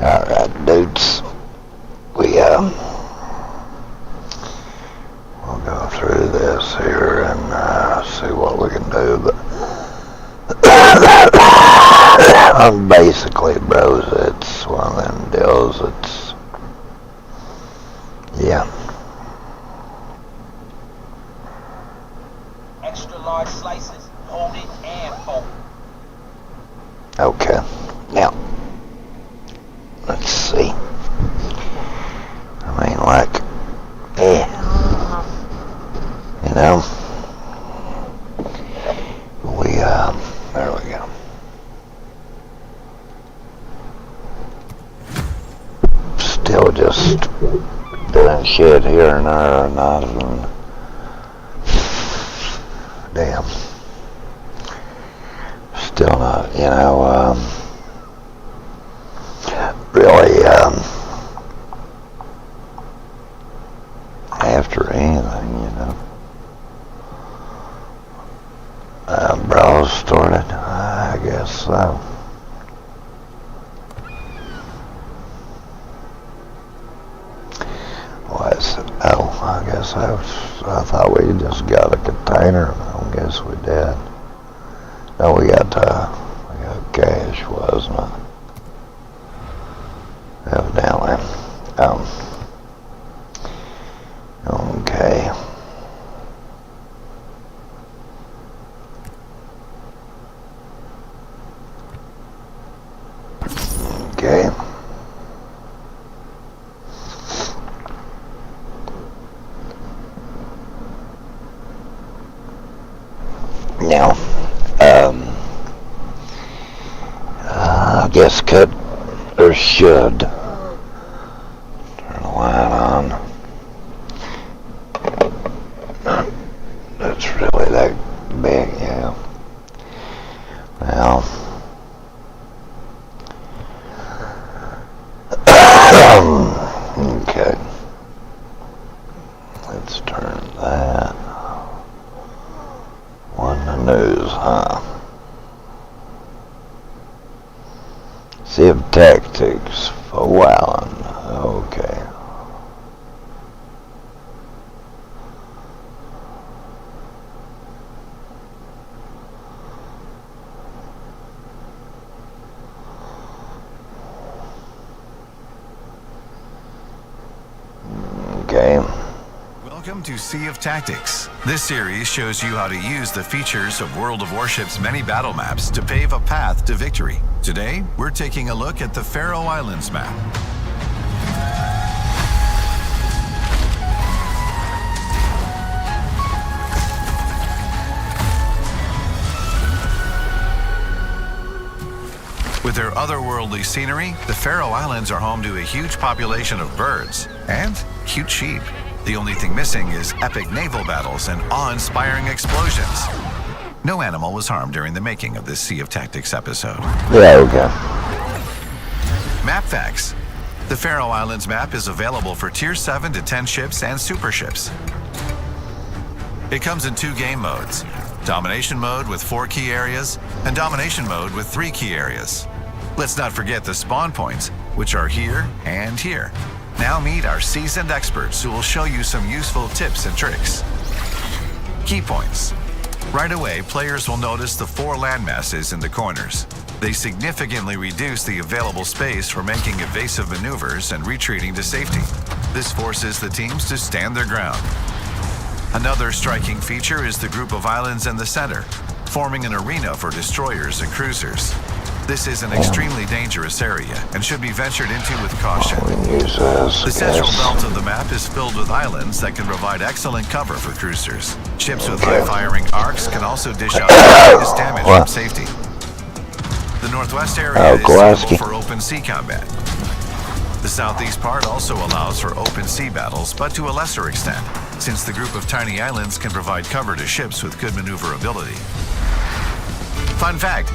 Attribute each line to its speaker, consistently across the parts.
Speaker 1: Alright, dudes. We'll go through this here and see what we can do, but basically, bros, it's one of them deals. Yeah.
Speaker 2: Extra large slices, hold it and fold.
Speaker 1: Okay. Now, let's see. I mean, like, you know, there we go. Still just doing shit here and there, not even, damn. Still not, you know, really, after anything, you know. Browse started, I guess so. I guess I thought we just got a container. I guess we did. No, we got cash, wasn't it? Evidently. Okay. Okay. Now, I guess could or should turn the light on. That's really that big, yeah. Well, okay. Let's turn that. On the news, huh? Sea of Tactics for Wallen. Okay. Okay.
Speaker 3: Welcome to Sea of Tactics. This series shows you how to use the features of World of Warships' many battle maps to pave a path to victory. Today, we're taking a look at the Faroe Islands map. With their otherworldly scenery, the Faroe Islands are home to a huge population of birds and cute sheep. The only thing missing is epic naval battles and awe-inspiring explosions. No animal was harmed during the making of this Sea of Tactics episode.
Speaker 1: Yeah, okay.
Speaker 3: Map facts. The Faroe Islands map is available for Tier 7 to 10 ships and super ships. It comes in 2 game modes. Domination mode with 4 key areas, and Domination mode with 3 key areas. Let's not forget the spawn points, which are here and here. Now meet our seasoned experts who will show you some useful tips and tricks. Key points. Right away, players will notice the 4 landmasses in the corners. They significantly reduce the available space for making evasive maneuvers and retreating to safety. This forces the teams to stand their ground. Another striking feature is the group of islands in the center, forming an arena for destroyers and cruisers. This is an extremely dangerous area and should be ventured into with caution. The central belt of the map is filled with islands that can provide excellent cover for cruisers. Ships with high-firing arcs can also dish out serious damage from safety. The northwest area is suitable for open sea combat. The southeast part also allows for open sea battles, but to a lesser extent, since the group of tiny islands can provide cover to ships with good maneuverability. Fun fact,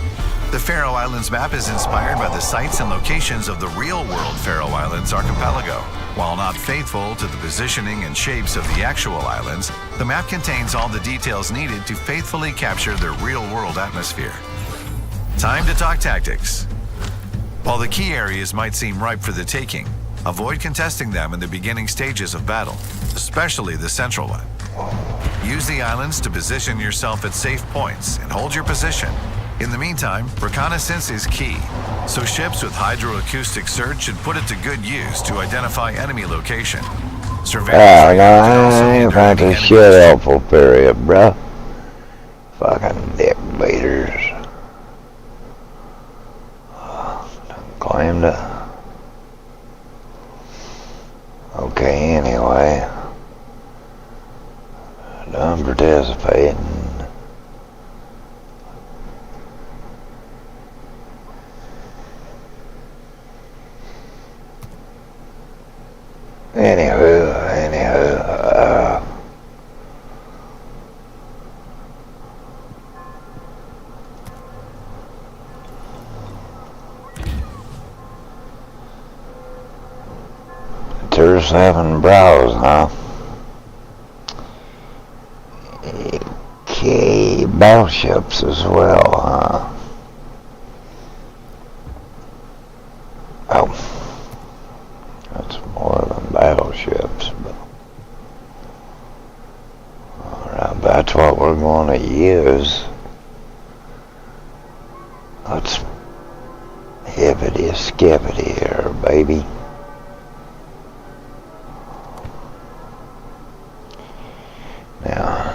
Speaker 3: the Faroe Islands map is inspired by the sites and locations of the real-world Faroe Islands archipelago. While not faithful to the positioning and shapes of the actual islands, the map contains all the details needed to faithfully capture their real-world atmosphere. Time to talk tactics. While the key areas might seem ripe for the taking, avoid contesting them in the beginning stages of battle, especially the central one. Use the islands to position yourself at safe points and hold your position. In the meantime, reconnaissance is key, so ships with hydroacoustic search should put it to good use to identify enemy location.
Speaker 1: Oh, no, I ain't practicing shit awful period, bruh. Fucking dick beaters. Claimed it. Okay, anyway. Done participating. Anywho, Tier 7 browse, huh? Okay, battleships as well, huh? Oh, that's more than battleships, but alright, that's what we're going to use. Let's hibbity skibbity here, baby. Now,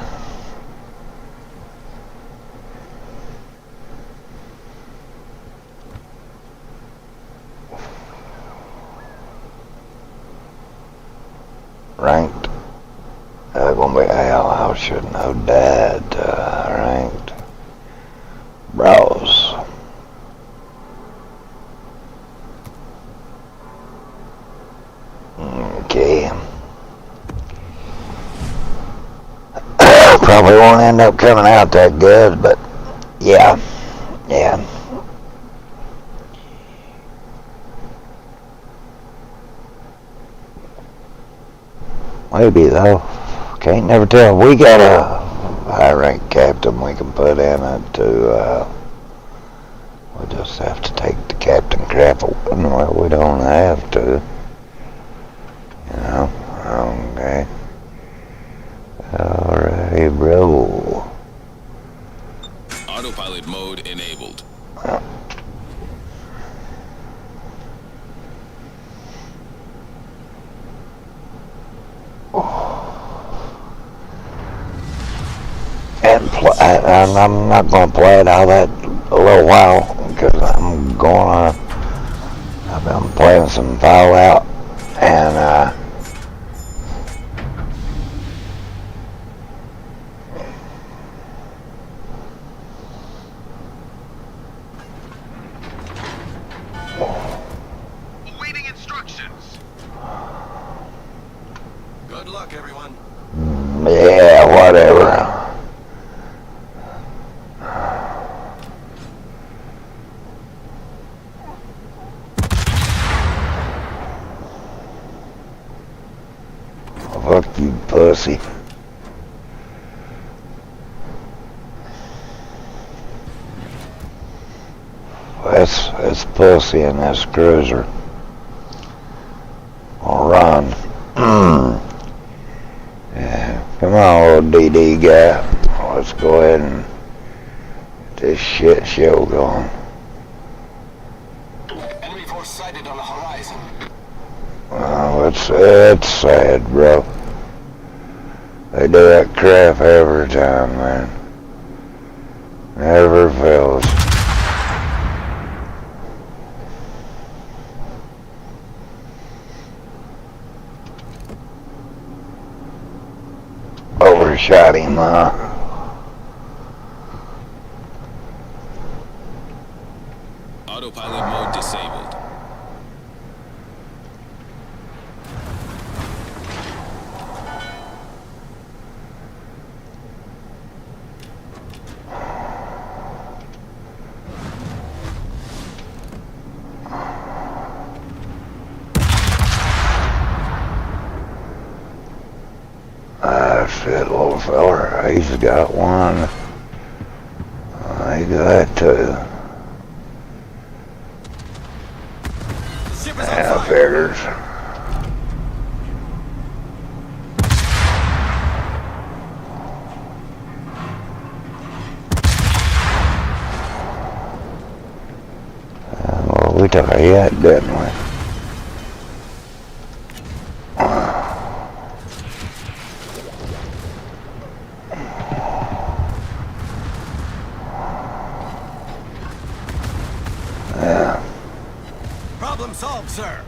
Speaker 1: ranked, gonna be, hell, I should know that, ranked, browse. Okay. Probably won't end up coming out that good, but yeah. Maybe though. Can't never tell. We got a high rank captain we can put in it to, we'll just have to take the captain crap away. Well, we don't have to. You know? Okay. Alright, bro.
Speaker 4: Autopilot mode enabled.
Speaker 1: And I'm not going to play it all that a little while because I've been playing some Fallout and
Speaker 4: Awaiting instructions. Good luck, everyone.
Speaker 1: yeah, whatever. Fuck you, pussy. That's pussy in this cruiser. I'll run. Yeah, come on, little DD guy. Let's go ahead and get this shit show going.
Speaker 4: Enemy force sighted on the horizon.
Speaker 1: Well, it's sad, bro. They do that crap every time, man. Never fails. Overshot him, huh?
Speaker 4: Autopilot mode disabled.
Speaker 1: Shit, little feller, he's got one. He got two. critters. Well, we took a hit, didn't we?
Speaker 4: Problem solved, sir.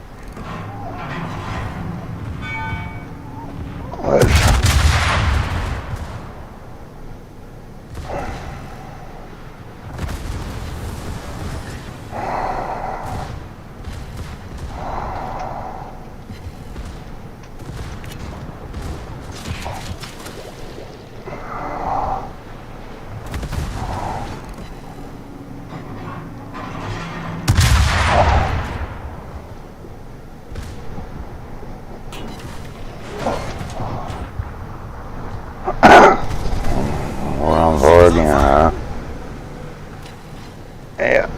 Speaker 1: We're on board again, huh? Yeah.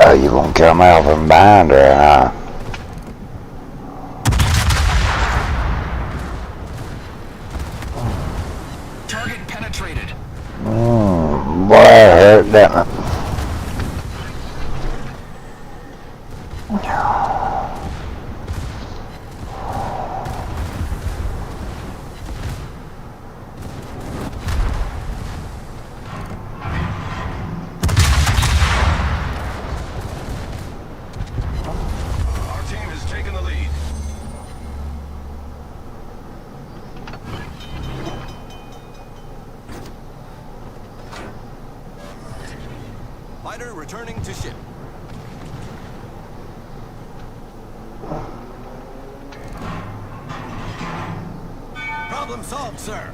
Speaker 1: Oh, you gonna come out from behind her, huh?
Speaker 4: Target penetrated.
Speaker 1: Boy, that hurt, didn't it?
Speaker 4: Our team has taken the lead. Fighter returning to ship. Problem solved, sir.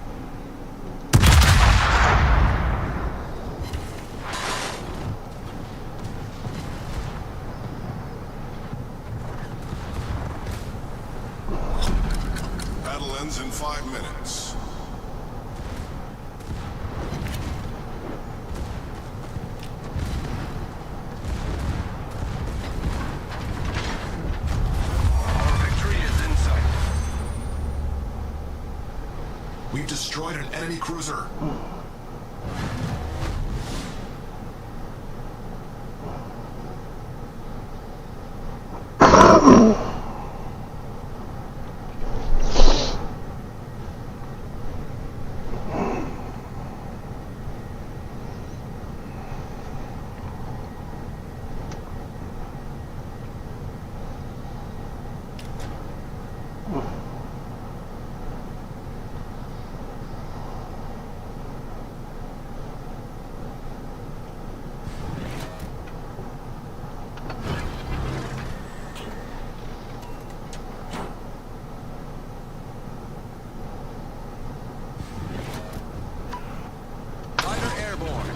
Speaker 5: Battle ends in 5 minutes.
Speaker 4: Our victory is in sight.
Speaker 5: We've destroyed an enemy cruiser.
Speaker 4: Fighter airborne.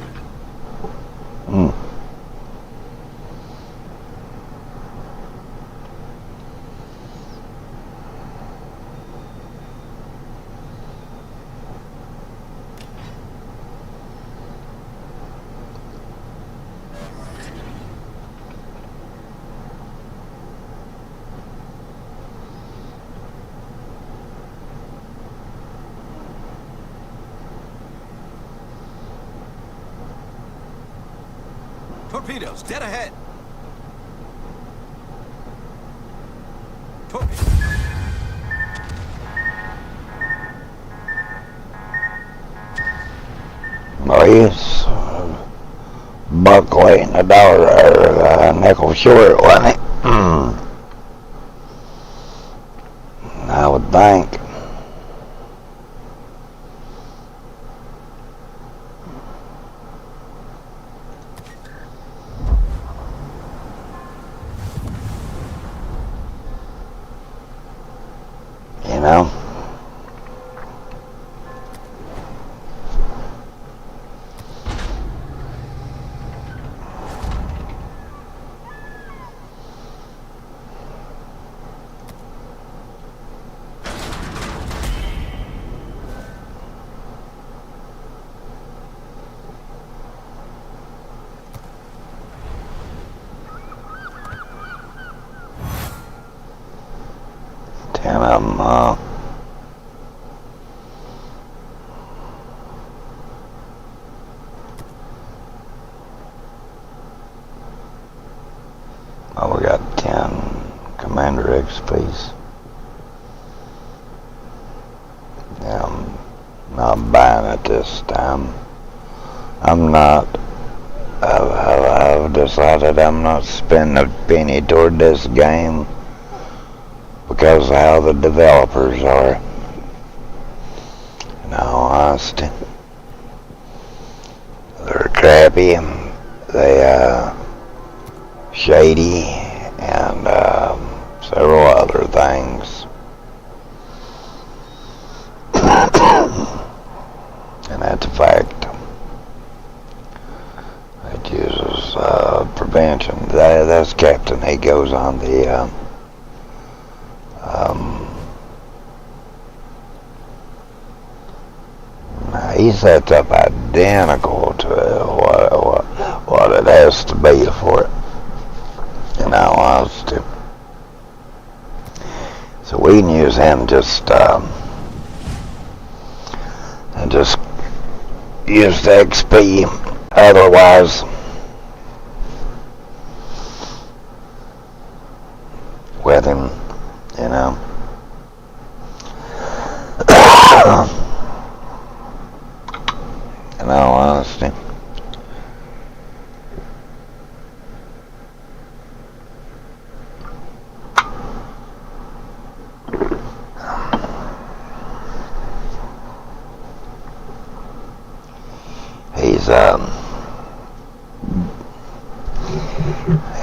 Speaker 4: Torpedoes, dead ahead. Torpedoes.
Speaker 1: Oh, yes. Buck weight and $1 nickel short, wasn't it? I would think. know. Ten of them, oh, we got 10 Commander XPs. Yeah, I'm not buying it this time. I'm not. I've decided I'm not spending a penny toward this game because of how the developers are. In all honesty, they're crappy. They shady and several other things. And that's a fact. It uses prevention. That's Captain. He goes on the he sets up identical to what it has to be for it, in all honesty. So we can use him and just use the XP otherwise with him, you know. In all honesty.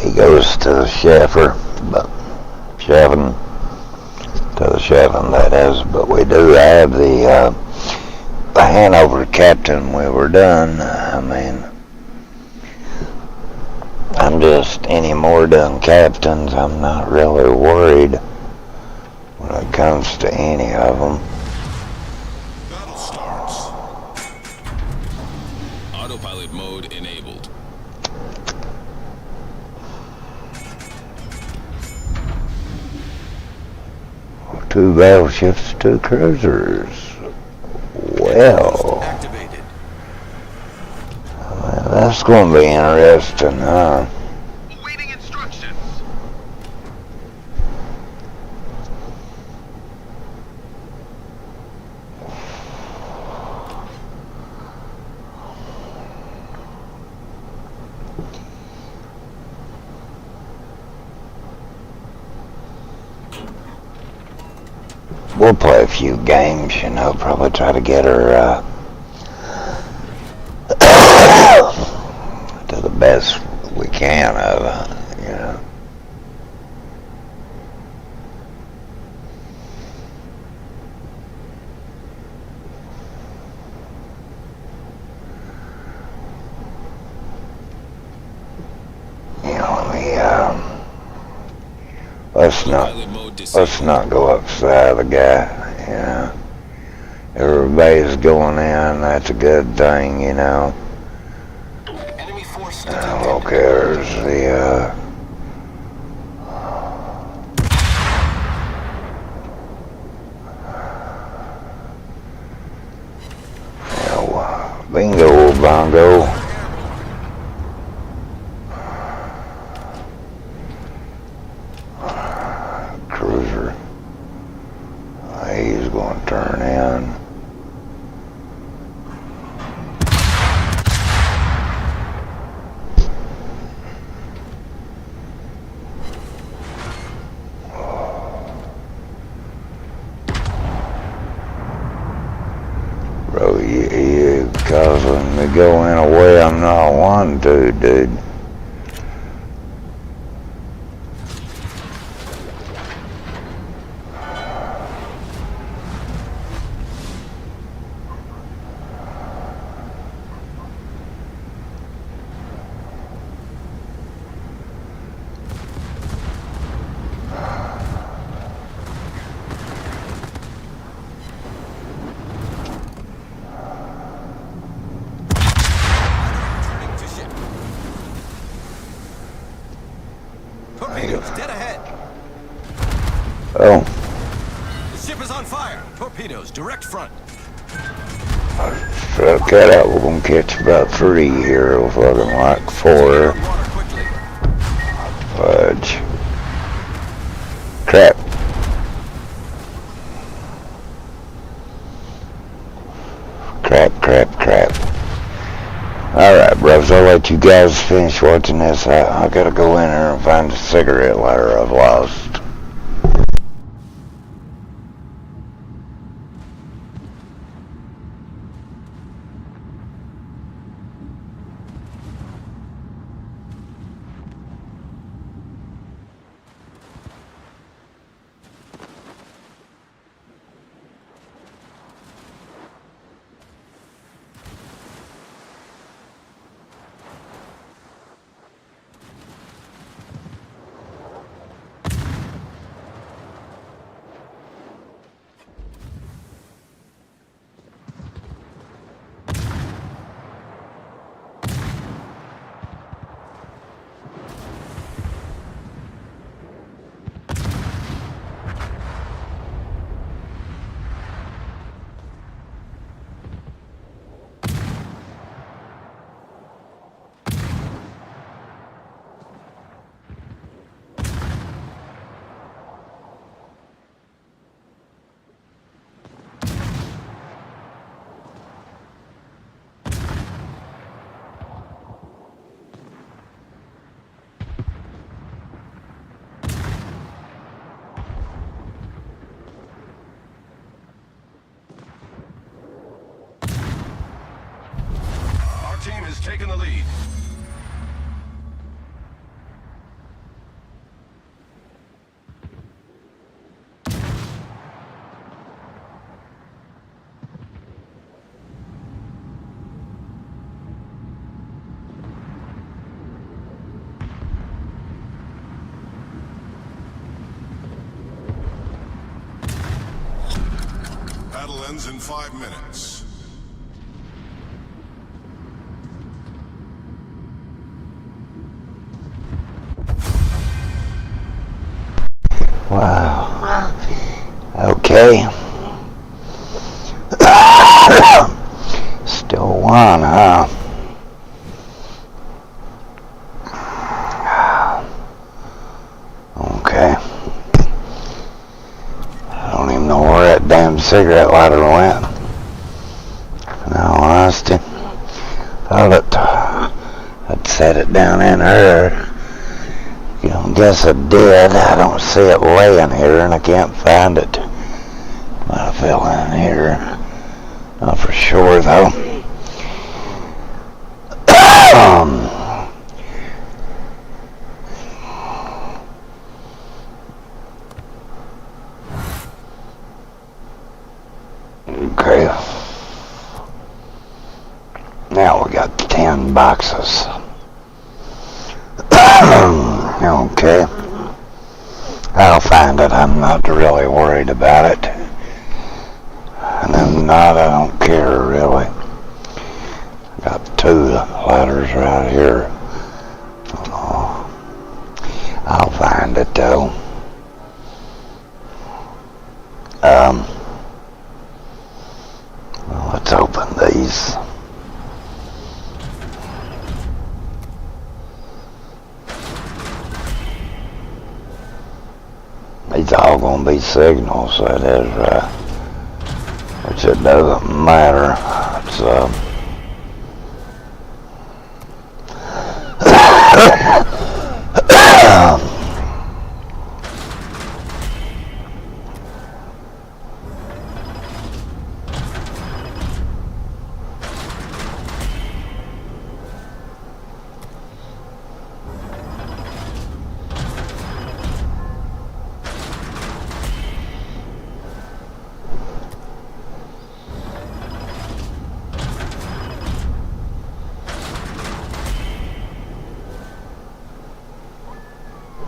Speaker 1: He goes to the chefing, that is, but we do have the Hanover captain. We were done. I mean, I'm just any more done captains. I'm not really worried when it comes to any of them.
Speaker 5: Battle starts.
Speaker 4: Autopilot mode enabled.
Speaker 1: Two battleships, two cruisers. Well,
Speaker 4: Activated.
Speaker 1: that's going to be interesting, huh?
Speaker 4: Awaiting instructions.
Speaker 1: We'll play a few games, you know, probably try to get her to the best we can of it, you know. You know, let's not go upside the guy, you know. Everybody's going in, that's a good thing, you know.
Speaker 4: Enemy force
Speaker 1: Who cares? Bingo, bongo. Cruiser. He's going to turn in. Bro, you causing me to go in a way I'm not wanting to, dude. go.
Speaker 6: The ship is on fire. Torpedoes, direct front.
Speaker 1: Truck that out. We're gonna catch about 3 here. We're fucking like 4.
Speaker 6: Water quickly.
Speaker 1: Fudge. Crap. Crap. Alright, bros, I'll let you guys finish watching this. I gotta go in there and find a cigarette lighter I've lost.
Speaker 4: Our team has taken the lead.
Speaker 5: Battle ends in 5 minutes.
Speaker 1: Wow. Okay. Still one, huh? Okay. I don't even know where that damn cigarette lighter went. In all honesty, thought I'd set it down in there. You know, guess I did. I don't see it laying here, and I can't find it. Might have fell in here. Not for sure, though. Okay. Now we got 10 boxes. Okay. I'll find it. I'm not really worried about it. And if not, I don't care, really. Got 2 ladders right here. I'll find it, though. Well, let's open these. These all gonna be signals, so that is right. Which it doesn't matter.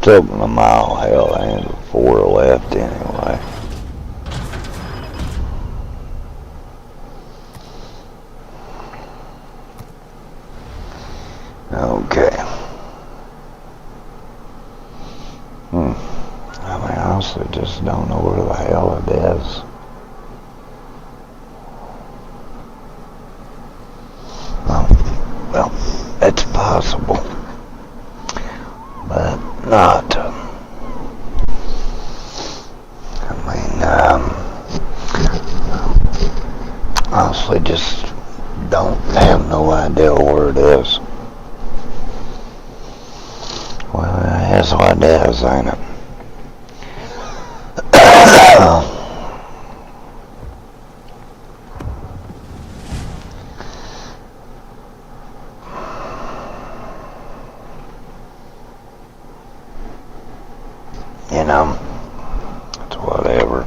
Speaker 1: It's open a mile. Hell, I ain't 4 left anyway. Okay. I mean, honestly, just don't know it's possible, but not. I mean, honestly, just don't have no idea where it is. Well, that's what it is, ain't it? You know, it's whatever.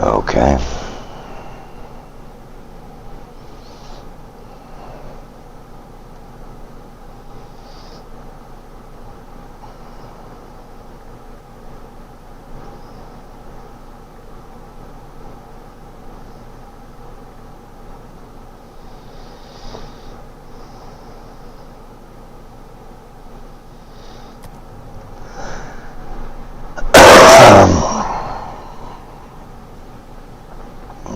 Speaker 1: Okay.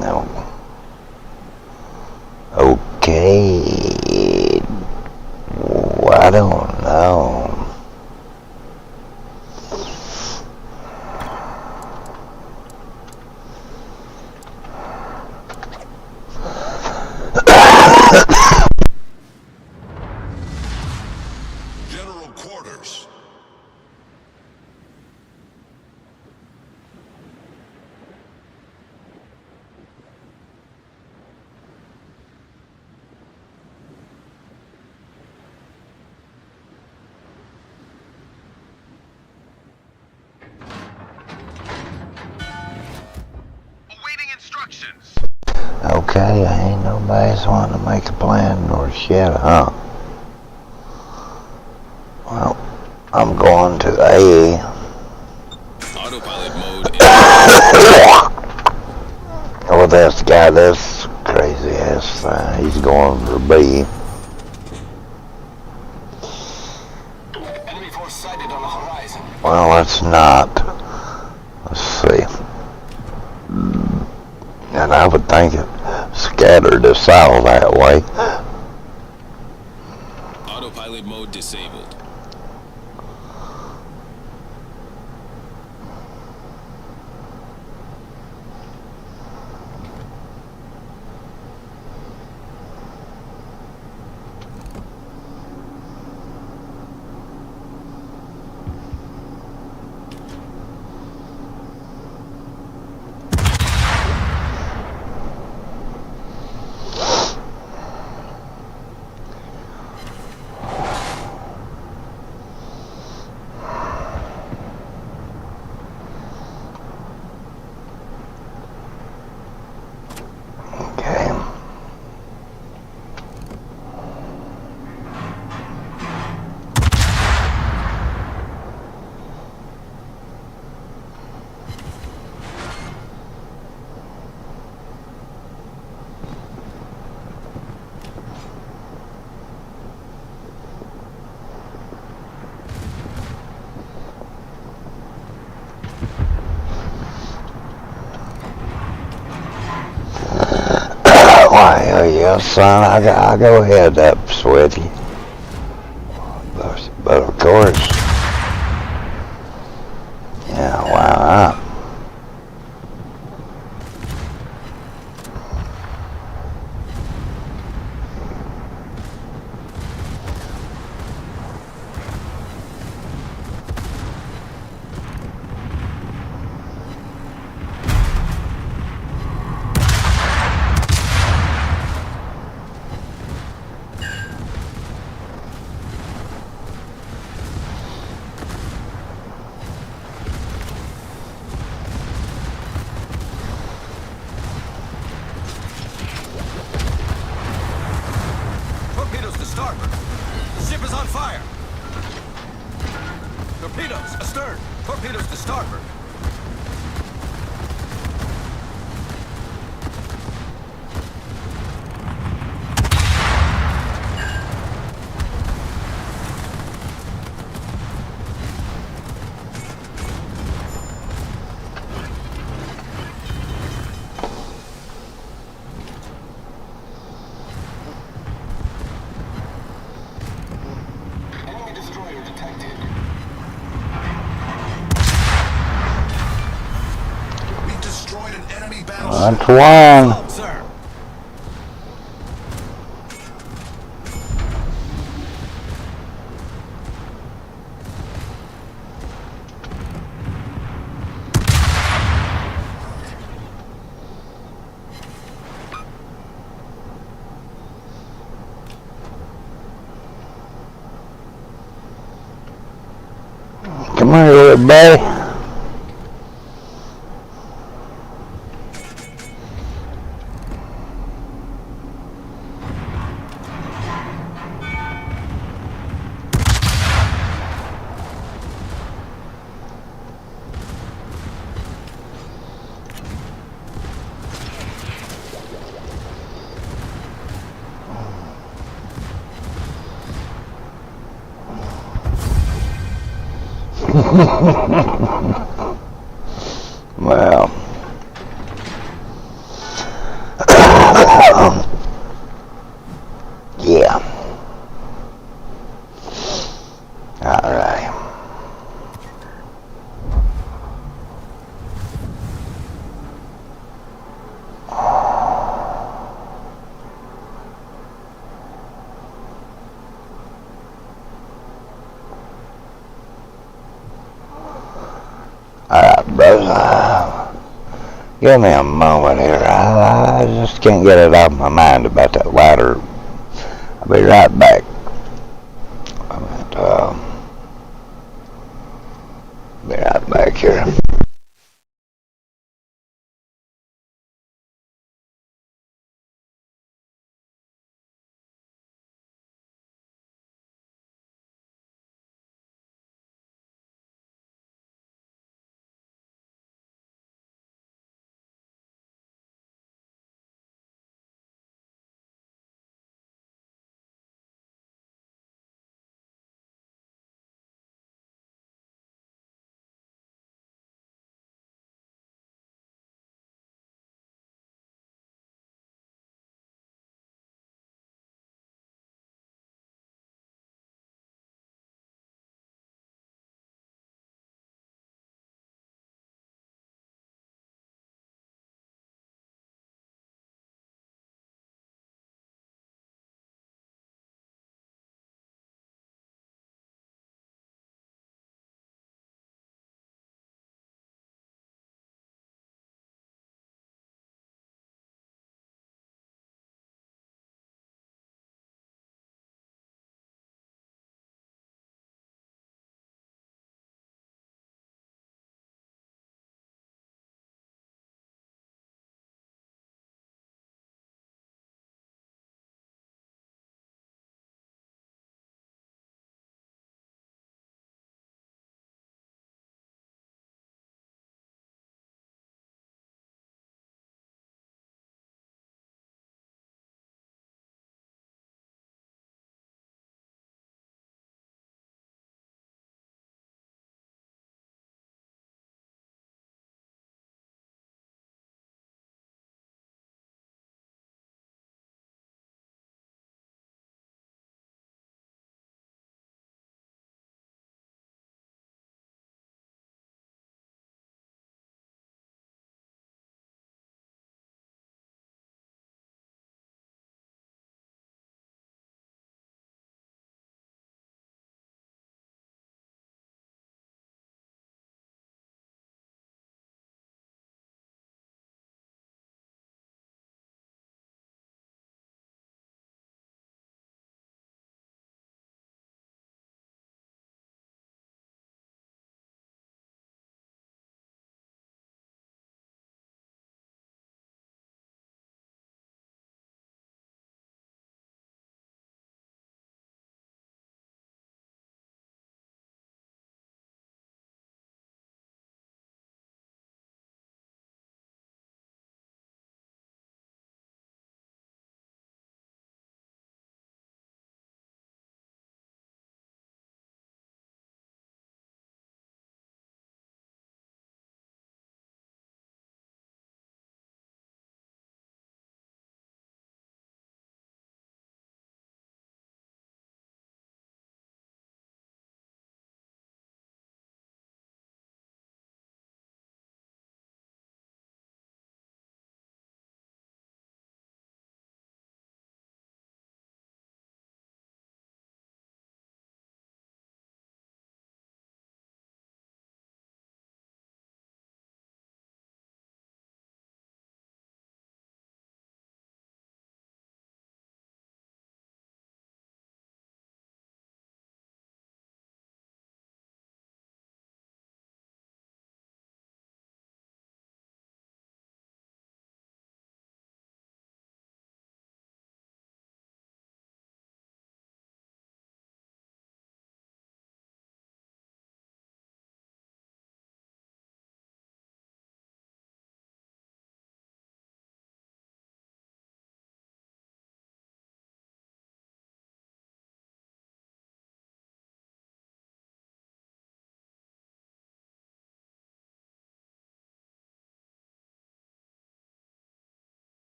Speaker 1: No. Okay. Well, I don't know.
Speaker 5: General quarters.
Speaker 6: Awaiting instructions.
Speaker 1: Okay, ain't nobody's wanting to make a plan or shit, huh? Well, I'm going to A.
Speaker 6: Autopilot mode.
Speaker 1: Oh, this guy, this crazy ass thing, he's going for B.
Speaker 6: Enemy force sighted on the horizon.
Speaker 1: Well, it's not. Let's see. And I would think it scattered us out that way.
Speaker 6: Autopilot mode disabled.
Speaker 1: Okay. Why, yeah, son, I go ahead up, sweetie. But of course, yeah, why not?
Speaker 6: starboard.
Speaker 5: Enemy destroyer detected. We destroyed an enemy battleship.
Speaker 1: That's one.
Speaker 6: Oh, sir.
Speaker 1: Come here, little buddy. Well, yeah. All right. All right, bros. Give me a moment here. I just can't get it off my mind about that ladder. I'll be right back. Be right back here.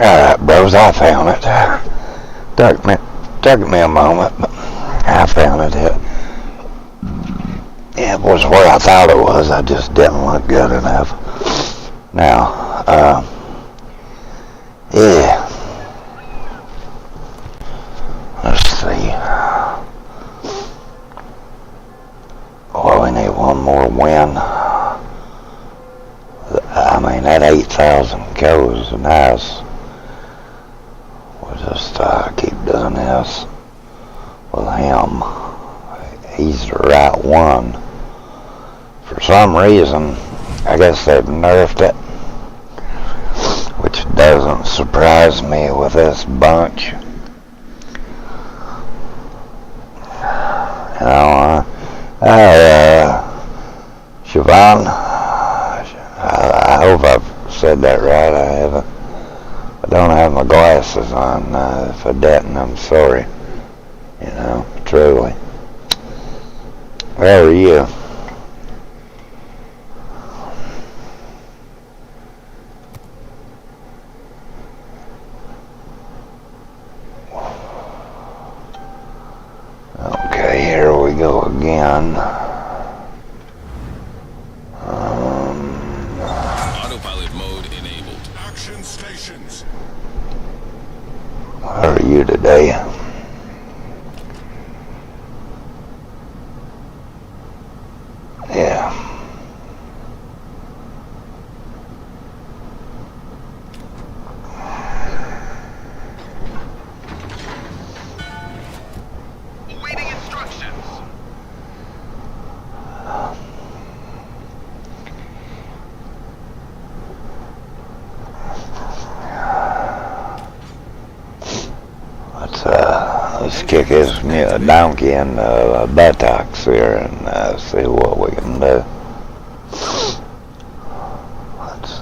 Speaker 1: Alright, bros, I found it. Took me a moment, but I found it. It was where I thought it was. I just didn't look good enough. Now, yeah. Let's see. Well, we need one more win. I mean, that 8,000 goes nice. We'll just keep doing this with him. He's the right one. For some reason, I guess they've nerfed it, which doesn't surprise me with this bunch. You know, Siobhan, I hope I've said that right. I haven't. I don't have my glasses on. If I didn't, I'm sorry. You know, truly. How are you? Okay, here we go again.
Speaker 6: Autopilot mode enabled.
Speaker 5: Action stations.
Speaker 1: How are you today? Yeah.
Speaker 6: Awaiting instructions.
Speaker 1: Let's kick his donkey in the buttocks here and see what we can do. Let's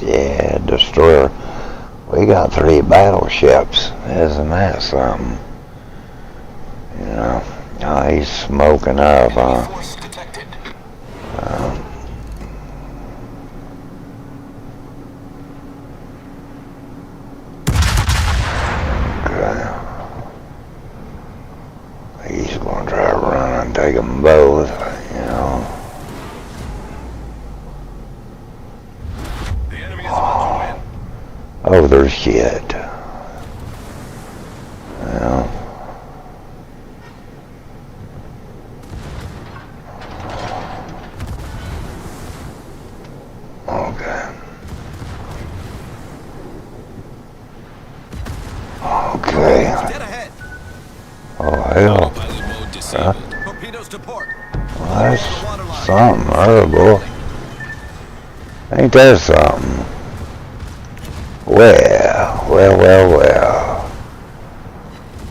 Speaker 1: yeah, destroyer. We got 3 battleships. Isn't that something? You know, oh, he's smoking up, huh?
Speaker 5: Force detected.
Speaker 1: Okay. He's gonna try to run and take them both, you know.
Speaker 4: The enemy is about to win.
Speaker 1: Oh, there's shit. Well, okay. Okay.
Speaker 6: Dead ahead.
Speaker 1: Oh, hell.
Speaker 6: Autopilot mode disabled. Torpedoes to port.
Speaker 1: Well, that's something horrible. Ain't that something? Well.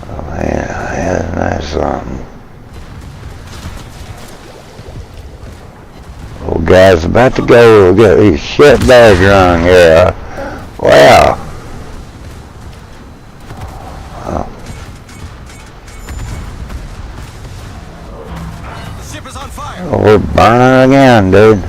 Speaker 1: Oh, man, isn't that something? Oh, guys, about to go get these shit bags wrong here. Wow.
Speaker 6: The ship is on fire.
Speaker 1: Oh, we're burning again, dude.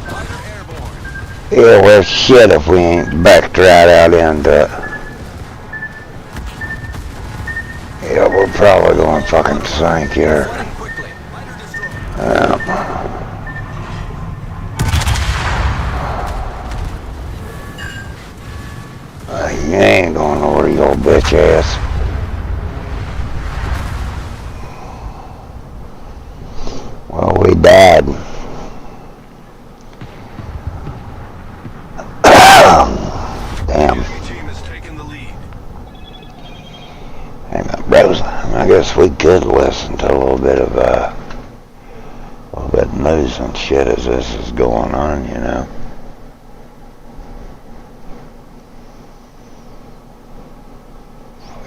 Speaker 6: Fighter airborne.
Speaker 1: Yeah, well, shit if we ain't backed right out into it. Yeah, we're probably going to fucking sink here.
Speaker 6: Flying quickly. Fighter destroyed.
Speaker 1: You ain't going nowhere, you old bitch ass. Well, we died. Damn.
Speaker 4: The enemy team has taken the lead.
Speaker 1: Hey, my bros, I guess we could listen to a little bit of news and shit as this is going on, you know.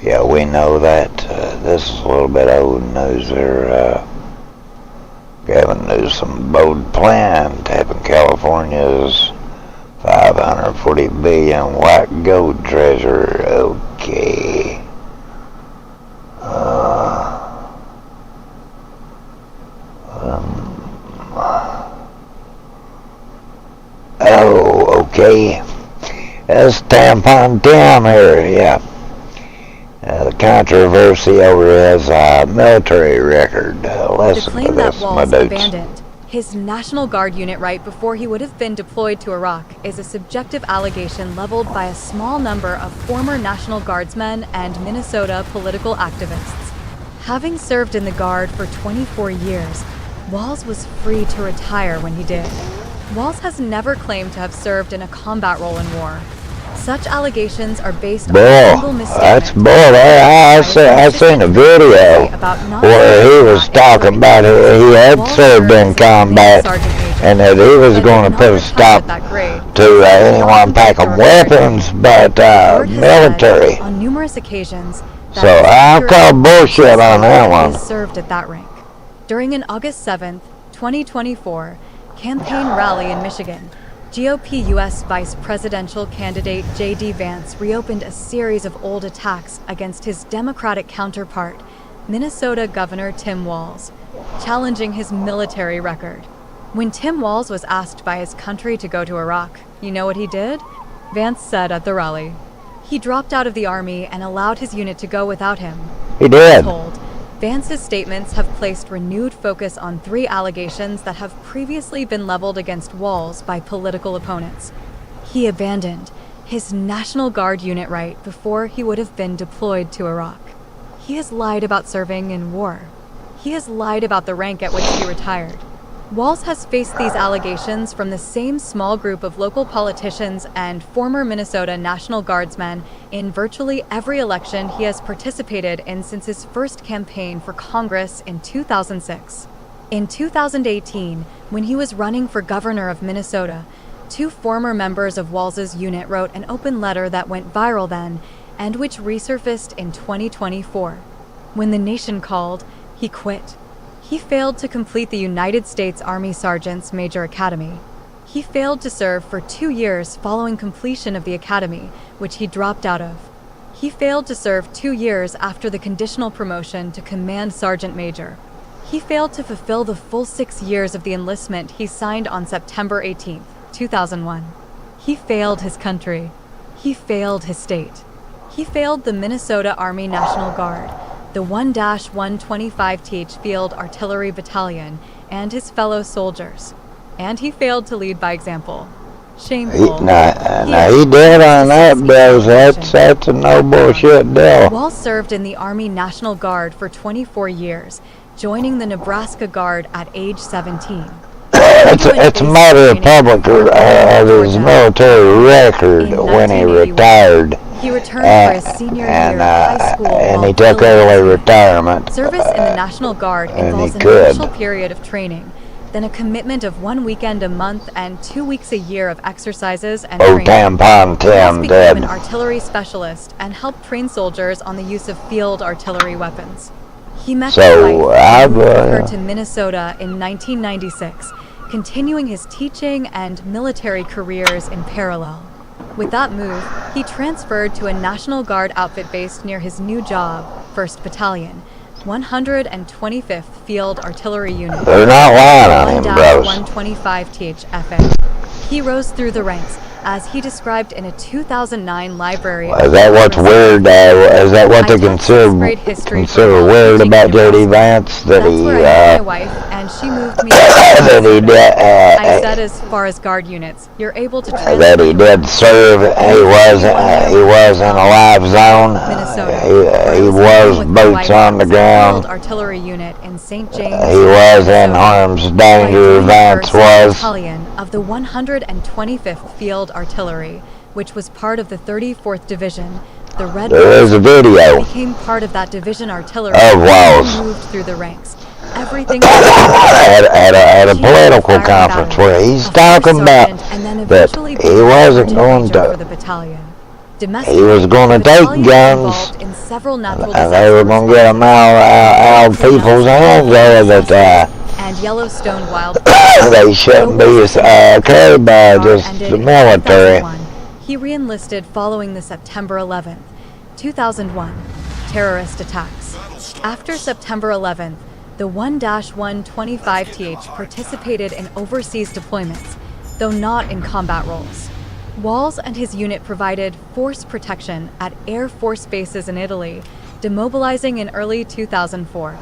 Speaker 1: Yeah, we know that this is a little bit old news there. Gavin Newsom bold plan tapping California's $540 billion white gold treasure. Okay. Oh, okay. That's Tampon Tim here, yeah. The controversy over his military record.
Speaker 7: The
Speaker 1: Listen to
Speaker 7: claim that
Speaker 1: this, my
Speaker 7: Walls
Speaker 1: dudes.
Speaker 7: abandoned his National Guard unit right before he would have been deployed to Iraq is a subjective allegation leveled by a small number of former National Guardsmen and Minnesota political activists. Having served in the Guard for 24 years, Walls was free to retire when he did. Walls has never claimed to have served in a combat role in war. Such allegations are based on a single misstatement.
Speaker 1: That's bull. I seen a video where he was talking about he had served in combat and that he was going to put a stop to anyone packing weapons, but military.
Speaker 7: On numerous occasions,
Speaker 1: so I'll call bullshit on that one.
Speaker 7: Served at that rank. During an August 7th, 2024 campaign rally in Michigan, GOP U.S. Vice Presidential candidate J.D. Vance reopened a series of old attacks against his Democratic counterpart, Minnesota Governor Tim Walz, challenging his military record. When Tim Walz was asked by his country to go to Iraq, you know what he did? Vance said at the rally. He dropped out of the army and allowed his unit to go without him.
Speaker 1: He did.
Speaker 7: Vance's statements have placed renewed focus on 3 allegations that have previously been leveled against Walz by political opponents. He abandoned his National Guard unit right before he would have been deployed to Iraq. He has lied about serving in war. He has lied about the rank at which he retired. Walz has faced these allegations from the same small group of local politicians and former Minnesota National Guardsmen in virtually every election he has participated in since his first campaign for Congress in 2006. In 2018, when he was running for governor of Minnesota, 2 former members of Walz's unit wrote an open letter that went viral then and which resurfaced in 2024. When the nation called, he quit. He failed to complete the United States Army Sergeant's Major Academy. He failed to serve for 2 years following completion of the academy, which he dropped out of. He failed to serve 2 years after the conditional promotion to Command Sergeant Major. He failed to fulfill the full 6 years of the enlistment he signed on September 18, 2001. He failed his country. He failed his state. He failed the Minnesota Army National Guard, the 1-125 Teach Field Artillery Battalion, and his fellow soldiers. And he failed to lead by example. Shameful.
Speaker 1: He did on that, bros. That's a no bullshit deal.
Speaker 7: Walz served in the Army National Guard for 24 years, joining the Nebraska Guard at age 17.
Speaker 1: It's a matter of public of his military record when he retired.
Speaker 7: He returned for his senior year of high school
Speaker 1: and he took early retirement.
Speaker 7: Service in the National Guard involves an initial period of training, then a commitment of 1 weekend a month and 2 weeks a year of exercises and training.
Speaker 1: Tampon Tim
Speaker 7: became an artillery specialist and helped train soldiers on the use of field artillery weapons. He met his wife and moved her to Minnesota in 1996, continuing his teaching and military careers in parallel. With that move, he transferred to a National Guard outfit based near his new job, 1st Battalion, 125th Field Artillery Unit.
Speaker 1: They're not lying on him, bros.
Speaker 7: 125 THFA. He rose through the ranks, as he described in a 2009 library.
Speaker 1: Is that what's weird? Is that what they consider weird about J.D. Vance? That he,
Speaker 7: my wife, and she moved me.
Speaker 1: That he did.
Speaker 7: I said, as far as guard units, you're able to transfer.
Speaker 1: That he did serve. He was in a live zone. He was boots on the ground.
Speaker 7: Artillery unit in St. James.
Speaker 1: He was in harm's danger. Vance was.
Speaker 7: Battalion of the 125th Field Artillery, which was part of the 34th Division. The Red
Speaker 1: There is a video
Speaker 7: became part of that division artillery
Speaker 1: of Walls
Speaker 7: and moved through the ranks. Everything
Speaker 1: at a political conference where he's talking about that he wasn't going
Speaker 7: for the
Speaker 1: to,
Speaker 7: battalion.
Speaker 1: he was going to take guns,
Speaker 7: in several natural
Speaker 1: and they were going to get them out of people's hands there that
Speaker 7: and Yellowstone wild
Speaker 1: they shouldn't be carried by just the military.
Speaker 7: He re-enlisted following the September 11th, 2001 terrorist attacks. After September 11th, the 1-125th participated in overseas deployments, though not in combat roles. Walls and his unit provided force protection at Air Force bases in Italy, demobilizing in early 2004.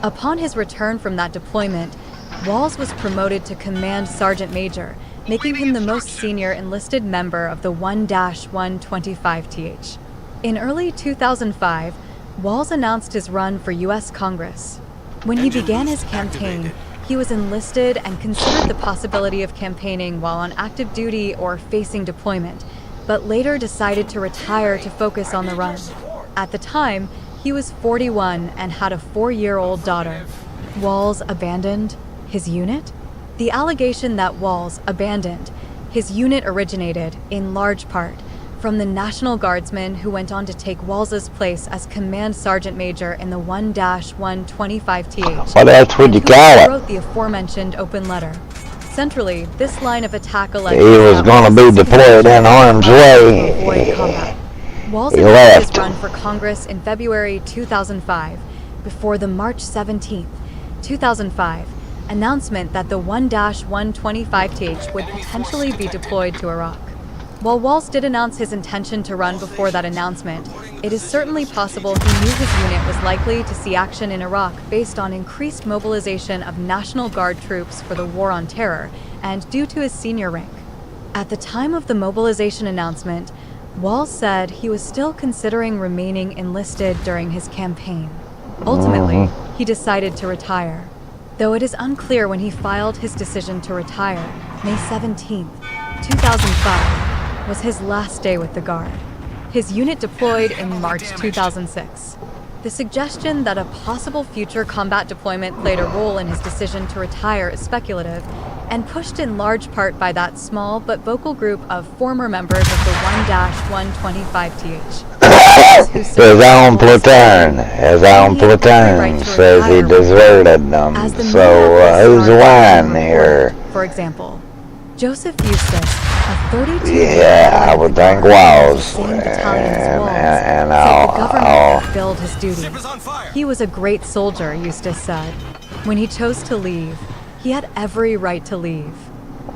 Speaker 7: Upon his return from that deployment, Walls was promoted to Command Sergeant Major, making him the most senior enlisted member of the 1-125th. In early 2005, Walls announced his run for U.S. Congress. When he began his campaign, he was enlisted and considered the possibility of campaigning while on active duty or facing deployment, but later decided to retire to focus on the run. At the time, he was 41 and had a 4-year-old daughter. Walls abandoned his unit? The allegation that Walls abandoned his unit originated, in large part, from the National Guardsman who went on to take Walls's place as Command Sergeant Major in the 1-125th.
Speaker 1: What else would you call it?
Speaker 7: Wrote the aforementioned open letter. Centrally, this line of attack alleged
Speaker 1: He was going to be deployed in harm's way.
Speaker 7: Walls
Speaker 1: He
Speaker 7: announced his
Speaker 1: left.
Speaker 7: run for Congress in February 2005, before the March 17, 2005, announcement that the 1-125th would potentially be deployed to Iraq. While Walls did announce his intention to run before that announcement, it is certainly possible he knew his unit was likely to see action in Iraq based on increased mobilization of National Guard troops for the War on Terror and due to his senior rank. At the time of the mobilization announcement, Walls said he was still considering remaining enlisted during his campaign. Ultimately, he decided to retire. Though it is unclear when he filed his decision to retire, May 17, 2005, was his last day with the Guard. His unit deployed in March 2006. The suggestion that a possible future combat deployment played a role in his decision to retire is speculative, and pushed in large part by that small but vocal group of former members of the 1-125th.
Speaker 1: His own platoon says he deserted them. So who's lying here?
Speaker 7: For example, Joseph Eustace, a 32-year-old
Speaker 1: Yeah, I would think Walls,
Speaker 7: and I'll fulfilled his duty. He was a great soldier, Eustace said. When he chose to leave, he had every right to leave.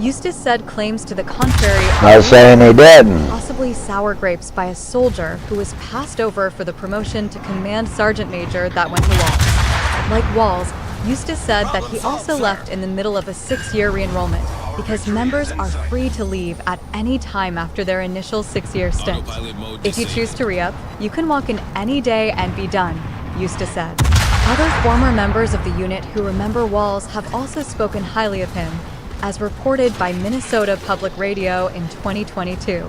Speaker 7: Eustace said claims to the contrary
Speaker 1: Not saying he didn't.
Speaker 7: possibly sour grapes by a soldier who was passed over for the promotion to Command Sergeant Major that went to Walls. Like Walls, Eustace said that he also left in the middle of a 6-year re-enrollment because members are free to leave at any time after their initial 6-year stint. If you choose to re-up, you can walk in any day and be done, Eustace said. Other former members of the unit who remember Walls have also spoken highly of him, as reported by Minnesota Public Radio in 2022.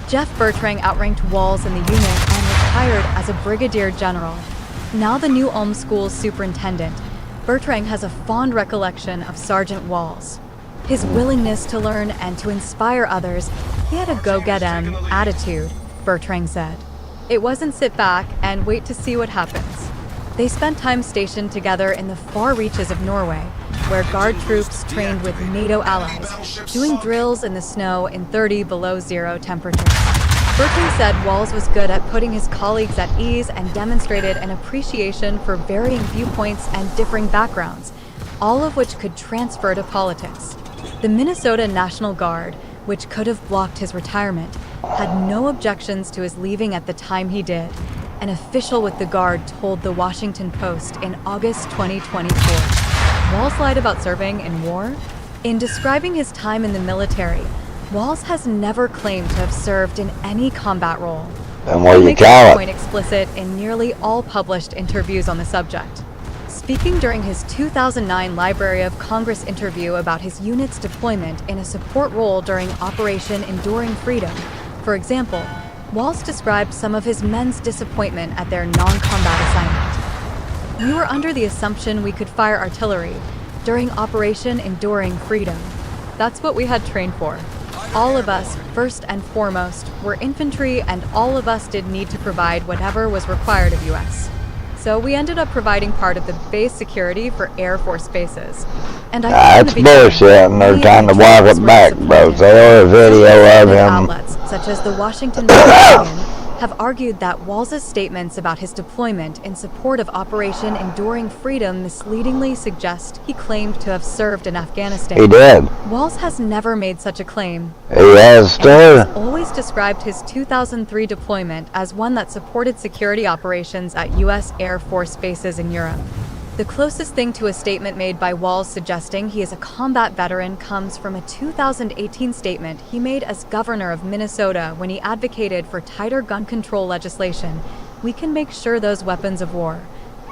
Speaker 7: Jeff Bertrand outranked Walls in the unit and retired as a brigadier general. Now the New Ulm School's superintendent, Bertrand has a fond recollection of Sergeant Walls. His willingness to learn and to inspire others, he had a go-get-em attitude, Bertrand said. It wasn't sit back and wait to see what happens. They spent time stationed together in the far reaches of Norway, where Guard troops trained with NATO allies, doing drills in the snow in 30 below zero temperatures. Bertrand said Walls was good at putting his colleagues at ease and demonstrated an appreciation for varying viewpoints and differing backgrounds, all of which could transfer to politics. The Minnesota National Guard, which could have blocked his retirement, had no objections to his leaving at the time he did. An official with the Guard told the Washington Post in August 2024. Walls lied about serving in war? In describing his time in the military, Walls has never claimed to have served in any combat role.
Speaker 1: And what
Speaker 7: He
Speaker 1: do you
Speaker 7: makes
Speaker 1: call
Speaker 7: this
Speaker 1: it?
Speaker 7: point explicit in nearly all published interviews on the subject. Speaking during his 2009 Library of Congress interview about his unit's deployment in a support role during Operation Enduring Freedom, For example, Walls described some of his men's disappointment at their non-combat assignment. "We were under the assumption we could fire artillery during Operation Enduring Freedom. That's what we had trained for. All of us, first and foremost, were infantry, and all of us did need to provide whatever was required of US. So we ended up providing part of the base security for Air Force bases. And I
Speaker 1: That's bullshit, and they're trying to walk it back, bro. There was a video of him.
Speaker 7: Outlets, such as the Washington Post, have argued that Walls' statements about his deployment in support of Operation Enduring Freedom misleadingly suggest he claimed to have served in Afghanistan.
Speaker 1: He did.
Speaker 7: Walls has never made such a claim.
Speaker 1: He has
Speaker 7: And has
Speaker 1: too.
Speaker 7: always described his 2003 deployment as one that supported security operations at U.S. Air Force bases in Europe. The closest thing to a statement made by Walls suggesting he is a combat veteran comes from a 2018 statement he made as governor of Minnesota when he advocated for tighter gun control legislation. "We can make sure those weapons of war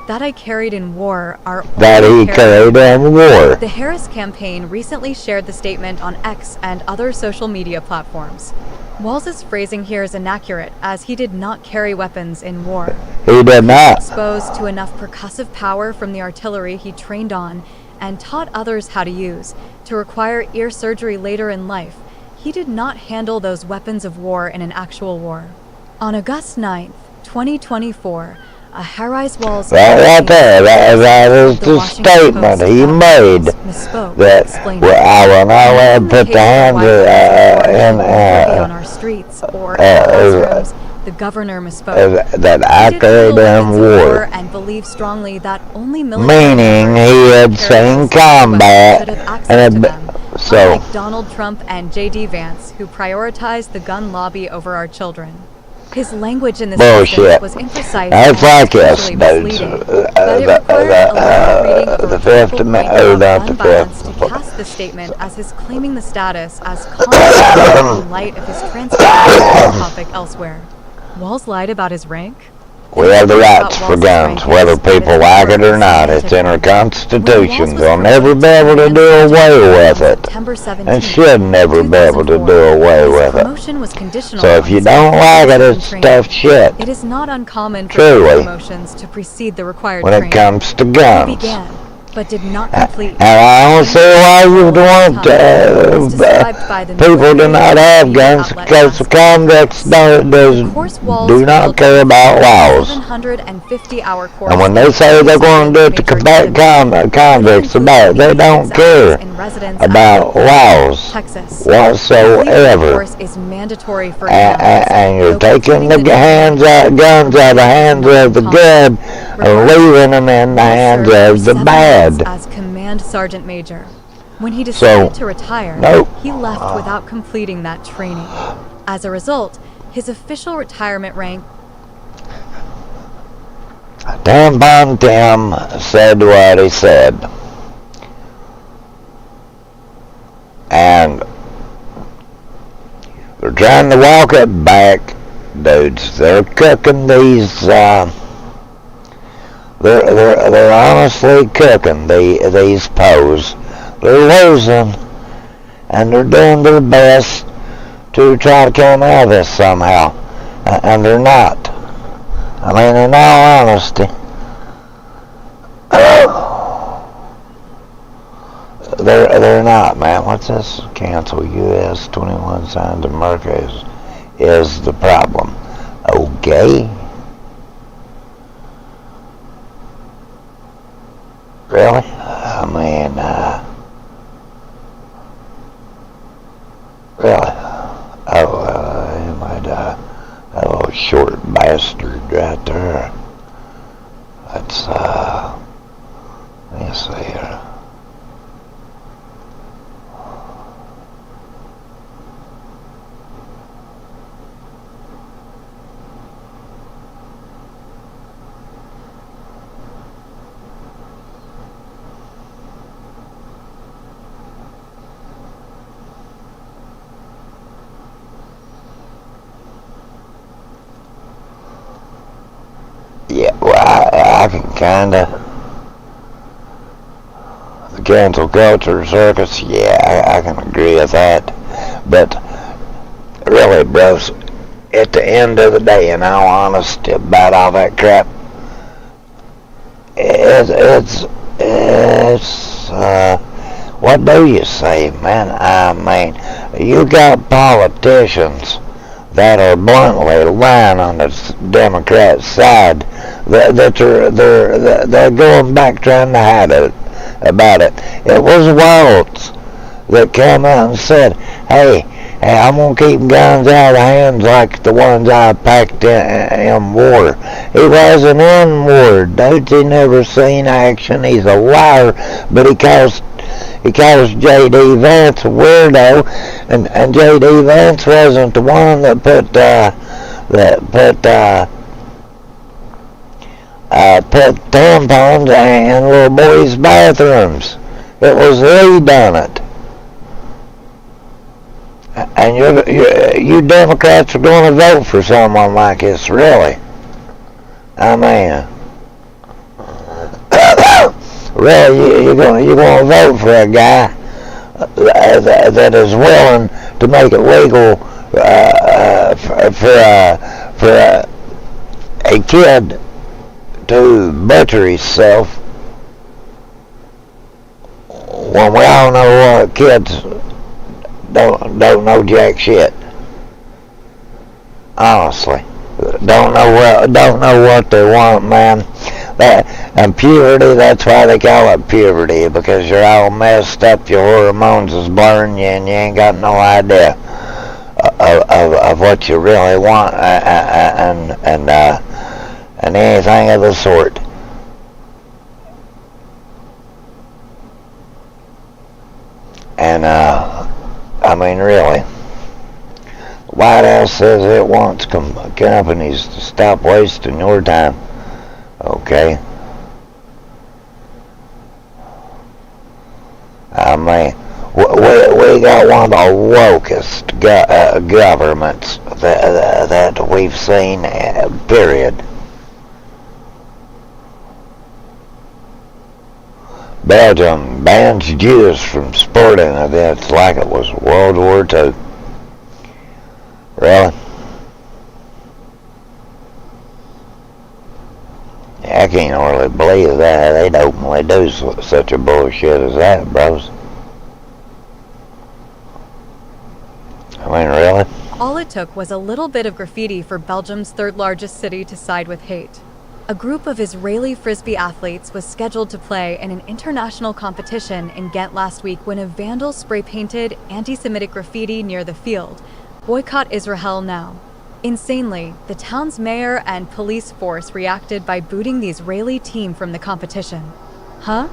Speaker 7: that I carried in war are
Speaker 1: That
Speaker 7: only
Speaker 1: he carried in war.
Speaker 7: The Harris campaign recently shared the statement on X and other social media platforms. Walls' phrasing here is inaccurate, as he did not carry weapons in war.
Speaker 1: He did not.
Speaker 7: Exposed to enough percussive power from the artillery he trained on and taught others how to use to require ear surgery later in life, he did not handle those weapons of war in an actual war. On August 9th, 2024, a Harris Walls
Speaker 1: That right there, that is the statement he made. That I will not let him put the hands
Speaker 7: on our streets or classrooms. The governor misspoke.
Speaker 1: That I carried in war.
Speaker 7: And believed strongly that only military
Speaker 1: Meaning he had seen combat, and so
Speaker 7: unlike Donald Trump and J.D. Vance, who prioritized the gun lobby over our children. His language in this
Speaker 1: bullshit.
Speaker 7: was imprecise.
Speaker 1: That's like us,
Speaker 7: and
Speaker 1: dudes.
Speaker 7: misleading, but it required a literal reading of
Speaker 1: The
Speaker 7: a
Speaker 1: Fifth
Speaker 7: political
Speaker 1: Amendment,
Speaker 7: point about
Speaker 1: not the
Speaker 7: gun violence
Speaker 1: Fifth.
Speaker 7: to cast this statement as his claiming the status as combat in light of his transcription topic elsewhere. Walls lied about his rank?
Speaker 1: we have the rights for guns, whether people like it or not. It's in our Constitution. They'll never be able to do away with it, and should never be able to do away with it. So if you don't like it, it's tough shit.
Speaker 7: It is not uncommon for
Speaker 1: Truly.
Speaker 7: promotions to precede the required
Speaker 1: When it
Speaker 7: training.
Speaker 1: comes to
Speaker 7: He
Speaker 1: guns.
Speaker 7: began, but did not complete.
Speaker 1: And I don't see why you would want people to not have guns, because the convicts do not care about laws.
Speaker 7: 750-hour course.
Speaker 1: And when they say they're going to do it to combat convicts, they don't care about laws
Speaker 7: Texas.
Speaker 1: whatsoever.
Speaker 7: Course is mandatory for
Speaker 1: And you're taking the guns out of the hands of the good and leaving them in the hands of the bad.
Speaker 7: As Command Sergeant Major. When he decided to retire, he left without completing that training. As a result, his official retirement rank.
Speaker 1: Tim Bontemps said what he said. And they're trying to walk it back, dudes. They're cooking these, they're honestly cooking these poes. They're losing, and they're doing their best to try to come out of this somehow, and they're not. I mean, in all honesty, they're not, man. What's this? Cancel U.S. 21 signs of America is the problem. Okay. Really? I mean, really? Oh, he might, that little short bastard right there. That's, let me see here. Yeah, well, I can kinda. The cancel culture circus, yeah, I can agree with that. But really, bros, at the end of the day, in all honesty, about all that crap, it's what do you say, man? I mean, you got politicians that are bluntly lying on the Democrat side. They're going back trying to hide it about it. It was Waltz that came out and said, "Hey, I'm gonna keep guns out of hands like the ones I packed in war." He wasn't in war, dude. He never seen action. He's a liar, but he calls J.D. Vance a weirdo, and J.D. Vance wasn't the one that put tampons in little boys' bathrooms. It was Lee done it. And you Democrats are going to vote for someone like this, really? I mean, really, you're going to vote for a guy that is willing to make it legal for a kid to butcher himself, when we all know kids don't know jack shit. Honestly, don't know what they want, man. And puberty, that's why they call it puberty, because you're all messed up, your hormones is blurring you, and you ain't got no idea of what you really want, and anything of the sort. And I mean, really, the White House says it wants companies to stop wasting your time. Okay. I mean, we got one of the wokest governments that we've seen, period. Belgium bans Jews from sporting events like it was World War II. Really? I can't hardly believe that they'd openly do such a bullshit as that, bros. I mean, really?
Speaker 7: All it took was a little bit of graffiti for Belgium's third largest city to side with hate. A group of Israeli frisbee athletes was scheduled to play in an international competition in Ghent last week when a vandal spray-painted anti-Semitic graffiti near the field. Boycott Israel now. Insanely, the town's mayor and police force reacted by booting the Israeli team from the competition. Huh?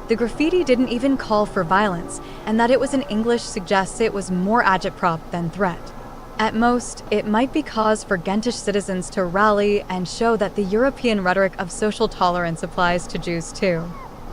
Speaker 7: The graffiti didn't even call for violence, and that it was in English suggests it was more agitprop than threat. At most, it might be cause for Ghentish citizens to rally and show that the European rhetoric of social tolerance applies to Jews too.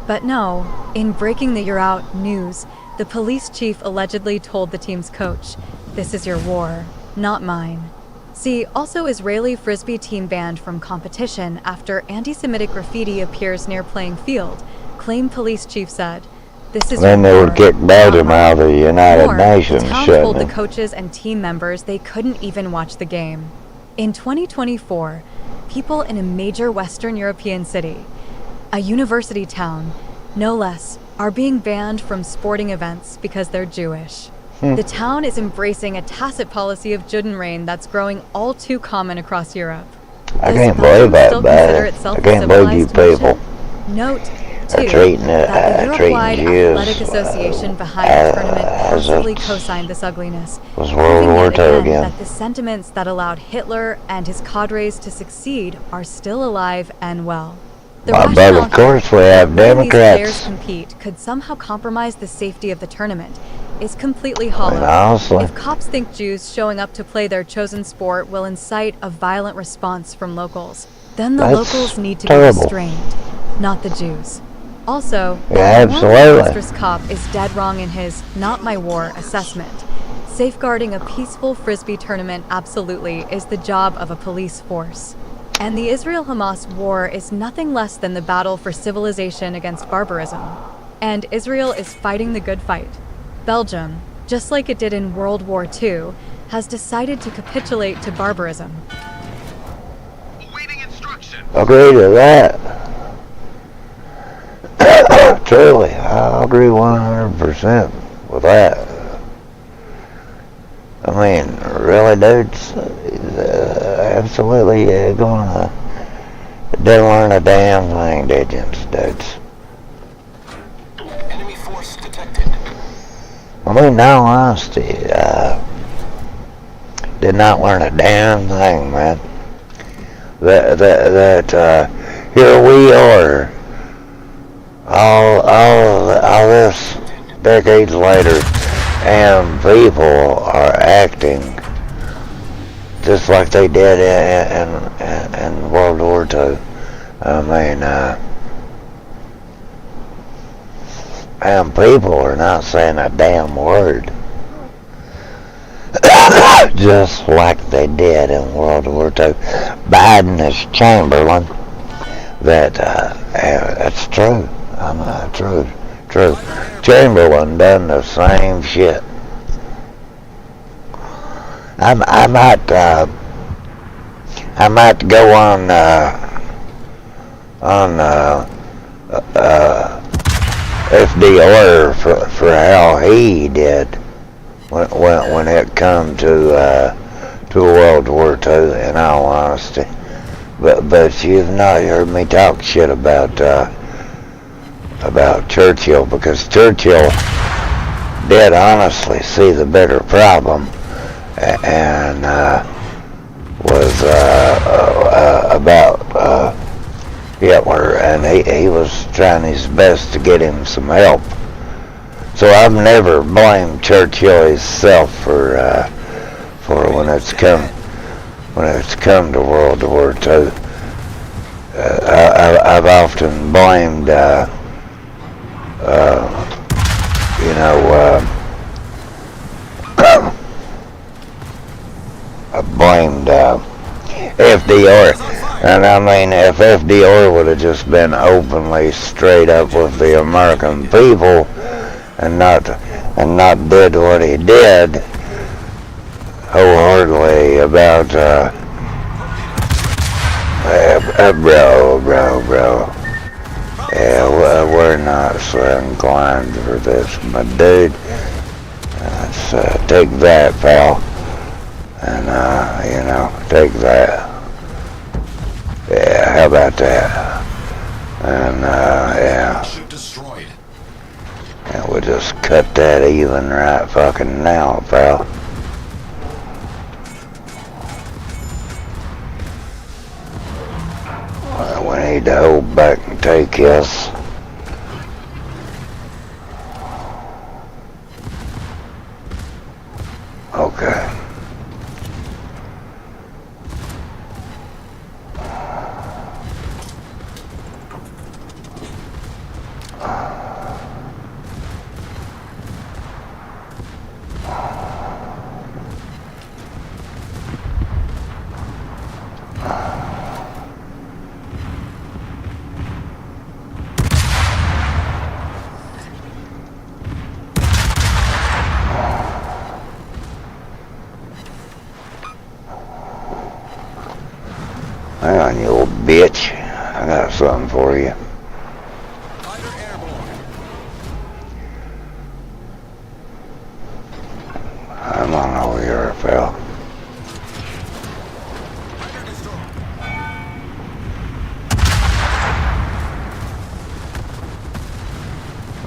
Speaker 7: But no, in breaking the You're Out news, the police chief allegedly told the team's coach, "This is your war, not mine." See, also Israeli frisbee team banned from competition after anti-Semitic graffiti appears near playing field, claimed police chief said. This is
Speaker 1: then they would kick Belgium out of the United Nations,
Speaker 7: the town told the coaches and team members they couldn't even watch the game. In 2024, people in a major Western European city, a university town, no less, are being banned from sporting events because they're Jewish. The town is embracing a tacit policy of Judenrein that's growing all too common across Europe.
Speaker 1: I can't believe that, man. I can't believe you people.
Speaker 7: Note,
Speaker 1: are
Speaker 7: too,
Speaker 1: treating
Speaker 7: that the Europe-wide
Speaker 1: Jews
Speaker 7: Athletic Association behind the tournament passively co-signed this ugliness,
Speaker 1: was World
Speaker 7: proving
Speaker 1: War
Speaker 7: yet
Speaker 1: II
Speaker 7: again
Speaker 1: again.
Speaker 7: that the sentiments that allowed Hitler and his cadres to succeed are still alive and well. The
Speaker 1: But
Speaker 7: rationale
Speaker 1: of course we have
Speaker 7: that letting these players
Speaker 1: Democrats.
Speaker 7: compete could somehow compromise the safety of the tournament is completely hollow.
Speaker 1: honestly.
Speaker 7: If cops think Jews showing up to play their chosen sport will incite a violent response from locals, then the
Speaker 1: That's
Speaker 7: locals need to
Speaker 1: terrible.
Speaker 7: be restrained, not the Jews. Also,
Speaker 1: Yeah,
Speaker 7: the
Speaker 1: absolutely.
Speaker 7: monstrous cop is dead wrong in his "not my war" assessment. Safeguarding a peaceful frisbee tournament absolutely is the job of a police force. And the Israel-Hamas war is nothing less than the battle for civilization against barbarism. And Israel is fighting the good fight. Belgium, just like it did in World War II, has decided to capitulate to barbarism.
Speaker 4: Awaiting instruction.
Speaker 1: Agree to that. Truly, I agree 100% with that. I mean, really, dudes, absolutely gonna didn't learn a damn thing, did you, dudes?
Speaker 5: Enemy force detected.
Speaker 1: I mean, in all honesty, did not learn a damn thing, man. That here we are, all this decades later, and people are acting just like they did in World War II. I mean, and people are not saying a damn word. Just like they did in World War II. Biden is Chamberlain. That's true. True. Chamberlain done the same shit. I might go on FDR for how he did when it come to World War II. In all honesty, but you've not heard me talk shit about Churchill, because Churchill did honestly see the bigger problem, and was about Hitler, and he was trying his best to get him some help. So I've never blamed Churchill himself for when it's come to World War II. I've often blamed I blamed FDR. And I mean, if FDR would have just been openly straight up with the American people and not did what he did wholeheartedly about bro. Yeah, we're not so inclined for this, my dude. Let's take that, pal. And, take that. Yeah, how about that? And, yeah.
Speaker 5: Ship destroyed.
Speaker 1: And we'll just cut that even right fucking now, pal. We need to hold back and take this. Okay. Hang on, you little bitch. I got something for you.
Speaker 6: Fighter airborne.
Speaker 1: I'm on over here, pal.
Speaker 6: Fighter destroyed.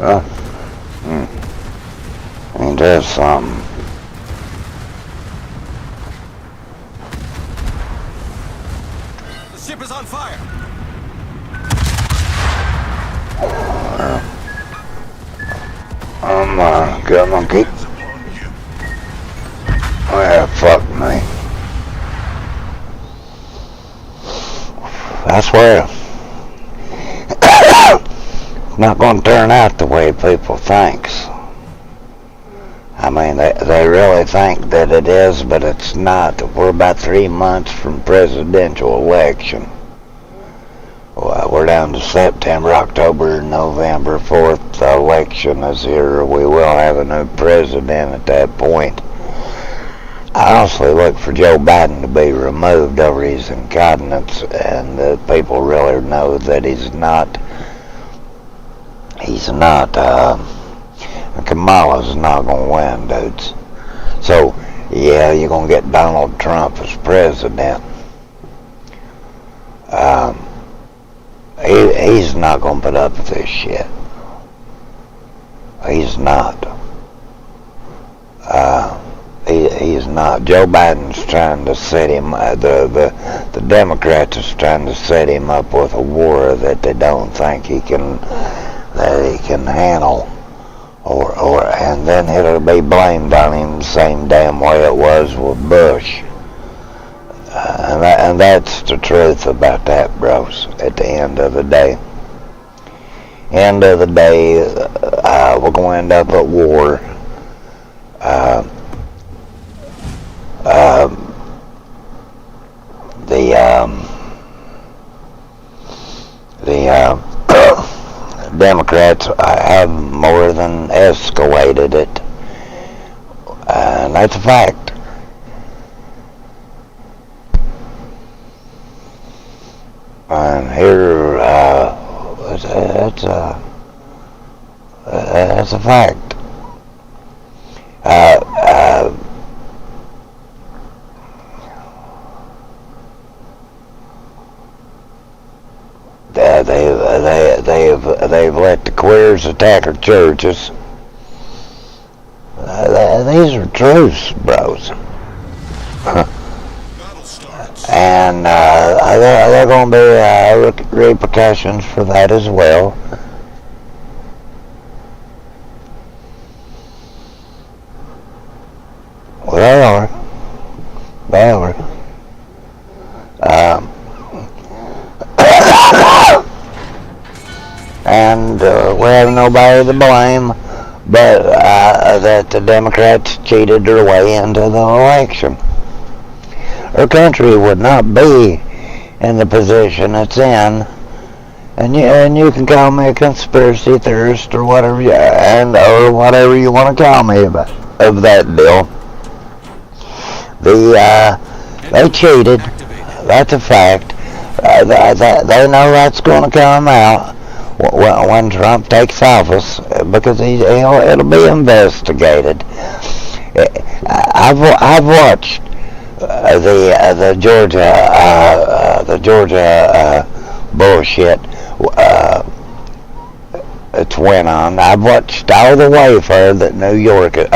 Speaker 1: Well, ain't that something?
Speaker 6: The ship is on fire.
Speaker 1: Good monkey. Well, fuck me. I swear, it's not going to turn out the way people think. I mean, they really think that it is, but it's not. We're about 3 months from presidential election. We're down to September, October, November. 4th election is here. We will have a new president at that point. I honestly look for Joe Biden to be removed over his incompetence, and that people really know that he's not, Kamala's not going to win, dudes. So, yeah, you're going to get Donald Trump as president. He's not going to put up with this shit. He's not. He's not. Joe Biden's trying to set him. The Democrats is trying to set him up with a war that they don't think he can handle, and then it'll be blamed on him the same damn way it was with Bush. And that's the truth about that, bros. At the end of the day, we're going to end up at war. The Democrats have more than escalated it, and that's a fact. And here, that's a fact. They've let the queers attack our churches. These are truths, bros. And there are going to be repercussions for that as well. Well, they are. And we have nobody to blame but that the Democrats cheated their way into the election. Our country would not be in the position it's in, and you can call me a conspiracy theorist or whatever, or whatever you want to call me about of that deal. They cheated. That's a fact. They know that's going to come out when Trump takes office, because it'll be investigated. I've watched the Georgia bullshit it's went on. I've watched all the way for the New York the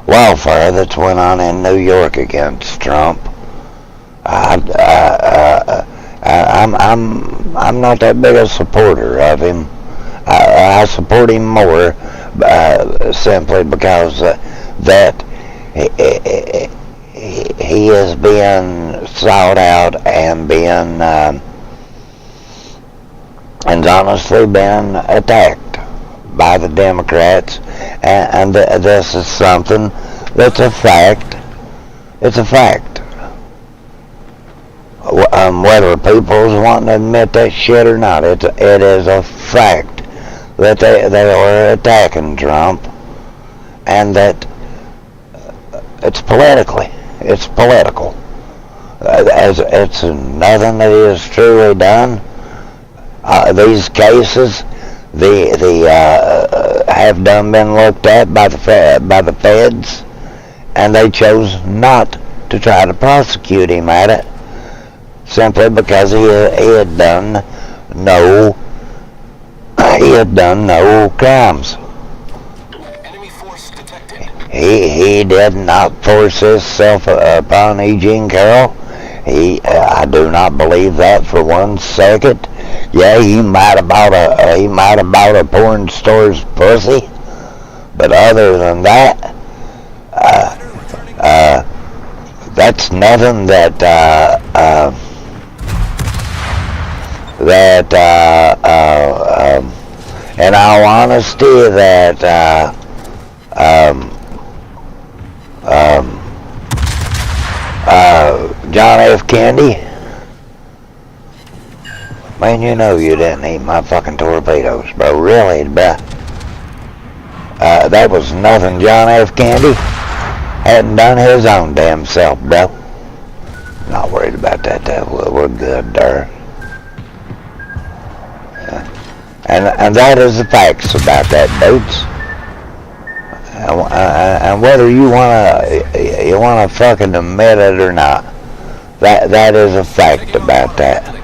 Speaker 1: wildfire that's went on in New York against Trump. I'm not that big a supporter of him. I support him more simply because that he is being sought out and being and honestly been attacked by the Democrats, and this is something that's a fact. It's a fact. Whether people's wanting to admit that shit or not, it is a fact that they are attacking Trump, and that it's political. It's nothing that he has truly done. These cases, have been looked at by the feds, and they chose not to try to prosecute him at it, simply because he had done no crimes.
Speaker 5: Enemy force detected.
Speaker 1: He did not force himself upon Eugene Carroll. I do not believe that for 1 second. Yeah, he might have bought a porn star's pussy, but other than that, that's nothing that in all honesty, that John F. Kennedy Man, you know you didn't eat my fucking torpedoes, bro. Really, bro. That was nothing John F. Kennedy hadn't done his own damn self, bro. Not worried about that, we're good there. And that is the facts about that, dudes. And whether you wanna fucking admit it or not, that is a fact about that.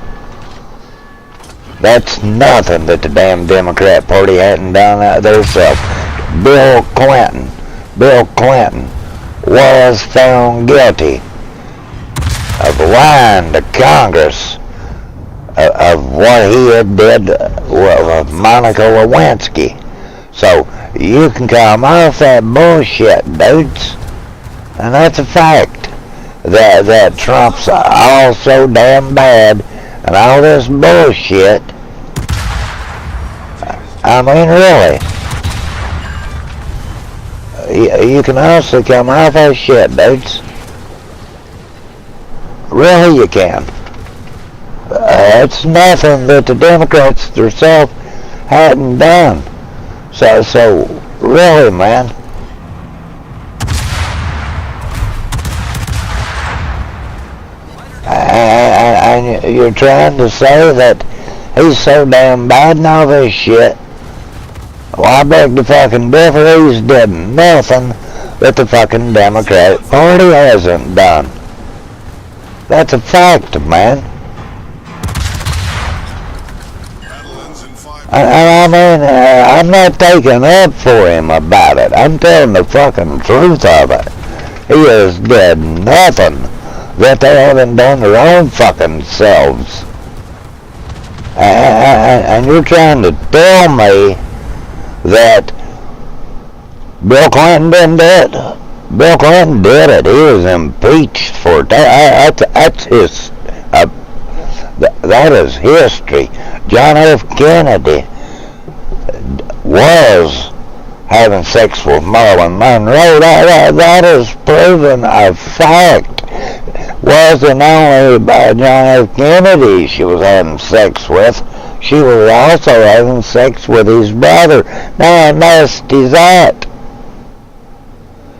Speaker 1: That's nothing that the damn Democrat Party hadn't done themselves. Bill Clinton was found guilty of lying to Congress of what he had did with Monica Lewinsky. So you can come off that bullshit, dudes. And that's a fact. That Trump's all so damn bad and all this bullshit. I mean, really. You can honestly come off that shit, dudes. Really, you can. It's nothing that the Democrats themselves hadn't done. So really, man. And you're trying to say that he's so damn bad and all this shit. Well, I beg to fucking differ. He's did nothing that the fucking Democratic Party hasn't done. That's a fact, man. I mean, I'm not taking up for him about it. I'm telling the fucking truth of it. He has did nothing that they haven't done their own fucking selves. And you're trying to tell me that Bill Clinton didn't do it? Bill Clinton did it. He was impeached for that. That's his. That is history. John F. Kennedy was having sex with Marilyn Monroe. That is proven a fact. Wasn't only by John F. Kennedy she was having sex with. She was also having sex with his brother. Now how nasty is that?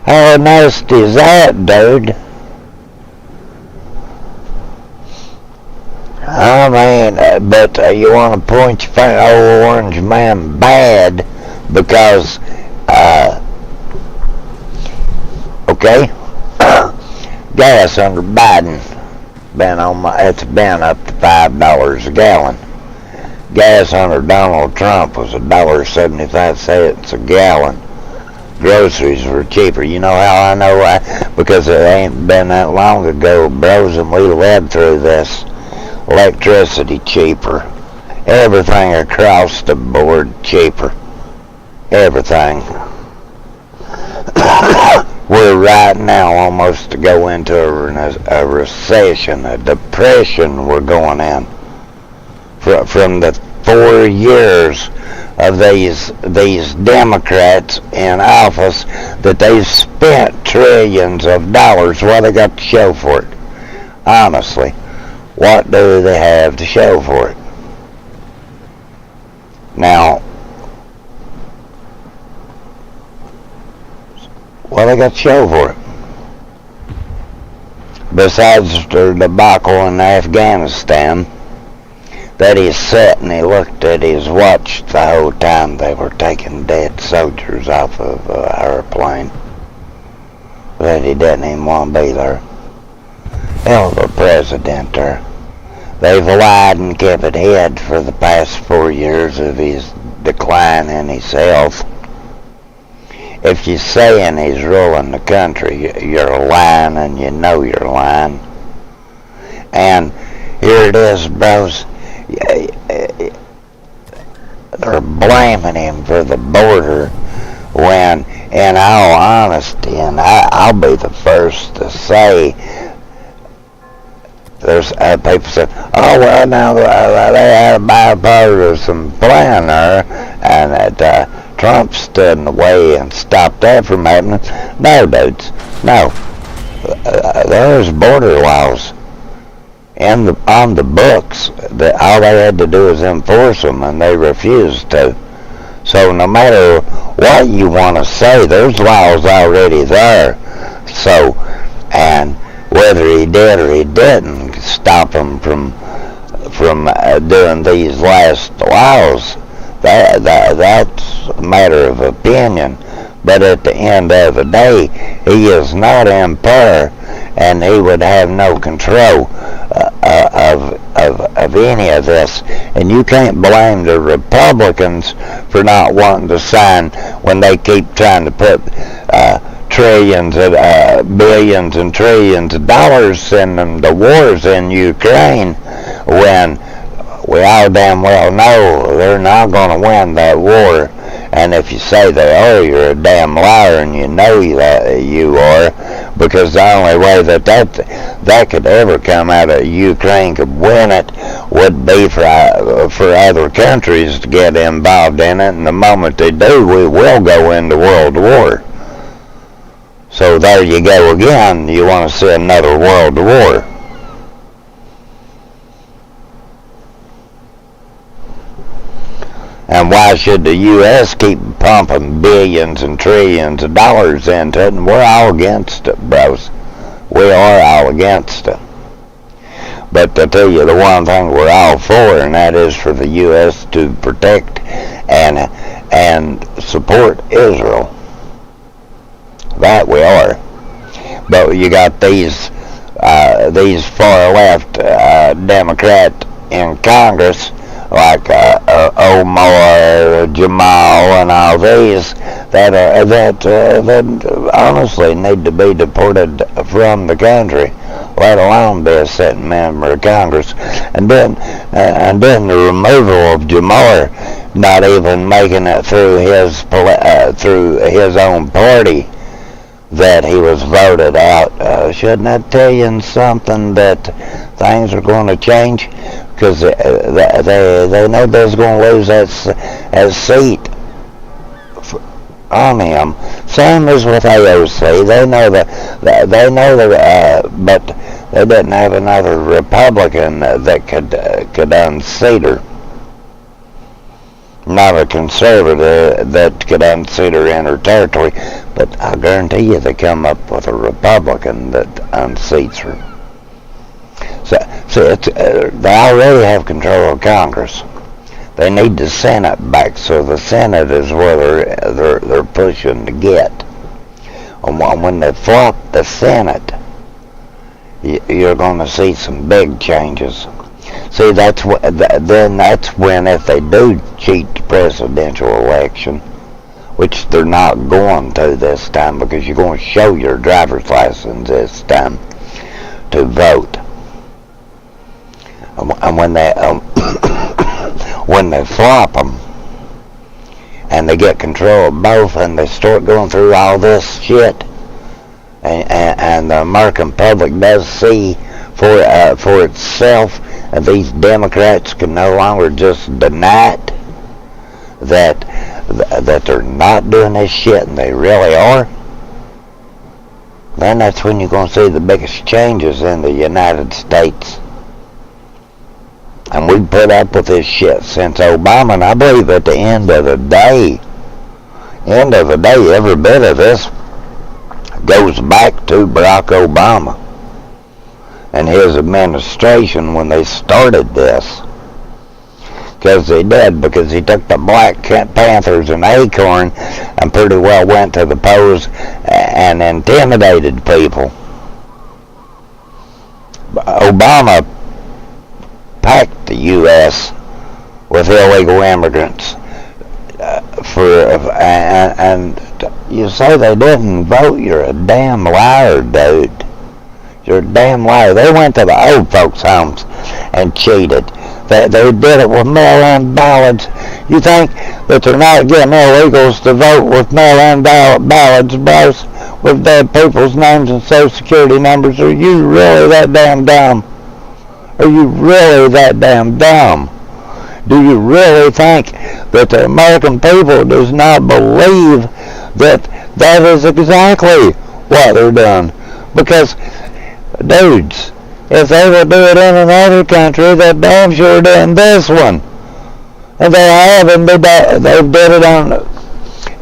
Speaker 1: How nasty is that, dude? I mean, but you want to point your finger at old orange man bad because, okay, gas under Biden it's been up to $5 a gallon. Gas under Donald Trump was $1.75 a gallon. Groceries were cheaper. You know how I know why? Because it ain't been that long ago, bros, and we lived through this. Electricity cheaper. Everything across the board cheaper. Everything. We're right now almost to go into a recession, a depression we're going in. From the 4 years of these Democrats in office that they've spent trillions of dollars. What they got to show for it? Honestly, what do they have to show for it? Now, what they got to show for it? Besides the debacle in Afghanistan, that he sat and he looked at his watch the whole time they were taking dead soldiers off of an airplane. That he didn't even want to be there. Hell of a president there. They've lied and kept it hid for the past 4 years of his decline in his health. If you're saying he's ruling the country, you're lying and you know you're lying. And here it is, bros. They're blaming him for the border when, in all honesty, and I'll be the first to say, there's people say, oh well, now they had a bipartisan plan there, and that Trump stood in the way and stopped that from happening. No, dudes, no. There's border laws. on the books that all they had to do is enforce them, and they refused to. So no matter what you want to say, there's laws already there. So, and whether he did or he didn't stop them from doing these last laws, that's a matter of opinion. But at the end of the day, he is not in power, and he would have no control of any of this. And you can't blame the Republicans for not wanting to sign when they keep trying to put trillions and billions and trillions of dollars sending them to wars in Ukraine, when we all damn well know they're not going to win that war. And if you say they are, you're a damn liar, and you know that you are, because the only way that could ever come out of Ukraine could win it would be for other countries to get involved in it, and the moment they do, we will go into World War. So there you go again. You want to see another World War. And why should the U.S. keep pumping billions and trillions of dollars into it? And we're all against it, bros. We are all against it. But to tell you the one thing we're all for, and that is for the U.S. to protect and support Israel. That we are. But you got these far left Democrat in Congress, like Omar, Jamal, and all these that honestly need to be deported from the country, let alone be a sitting member of Congress. And then the removal of Jamal, not even making it through his own party, that he was voted out. Shouldn't that tell you something that things are going to change? Because they know they're going to lose that seat on him. Same as with AOC. They know that, but they didn't have another Republican that could unseat her. Not a conservative that could unseat her in her territory, but I guarantee you they come up with a Republican that unseats her. So they already have control of Congress. They need the Senate back, so the Senate is where they're pushing to get. And when they flop the Senate, you're going to see some big changes. See, that's when, if they do cheat the presidential election, which they're not going to this time, because you're going to show your driver's license this time to vote. And when they when they flop them and they get control of both, and they start going through all this shit, and the American public does see for itself, and these Democrats can no longer just deny it, that they're not doing this shit, and they really are, then that's when you're going to see the biggest changes in the United States. And we've put up with this shit since Obama, and I believe at the end of the day, every bit of this goes back to Barack Obama and his administration when they started this. Because they did, because he took the Black Panthers and Acorn and pretty well went to the polls and intimidated people. Obama packed the U.S. with illegal immigrants and you say they didn't vote, you're a damn liar, dude. You're a damn liar. They went to the old folks' homes and cheated. They did it with mail-in ballots. You think that they're not getting illegals to vote with mail-in ballots, bros, with dead people's names and social security numbers? Are you really that damn dumb? Are you really that damn dumb? Do you really think that the American people does not believe that is exactly what they're doing? Because, dudes, If they would do it in another country, they're damn sure doing this one. And they haven't. They've did it on.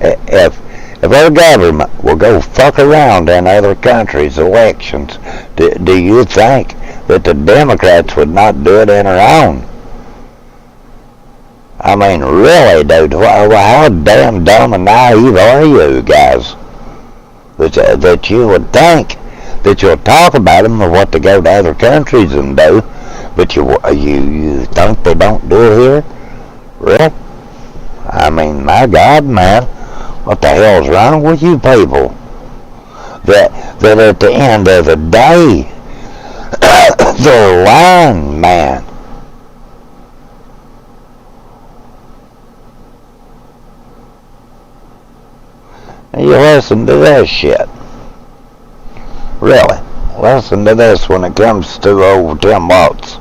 Speaker 1: If our government will go fuck around in other countries' elections, do you think that the Democrats would not do it in their own? I mean, really, dude, how damn dumb and naive are you guys? That you would think that you'll talk about them or what to go to other countries and do, but you think they don't do it here? Really? I mean, my God, man, what the hell's wrong with you people? That at the end of the day, they're lying, man. You listen to this shit. Really, listen to this when it comes to old Tim Waltz.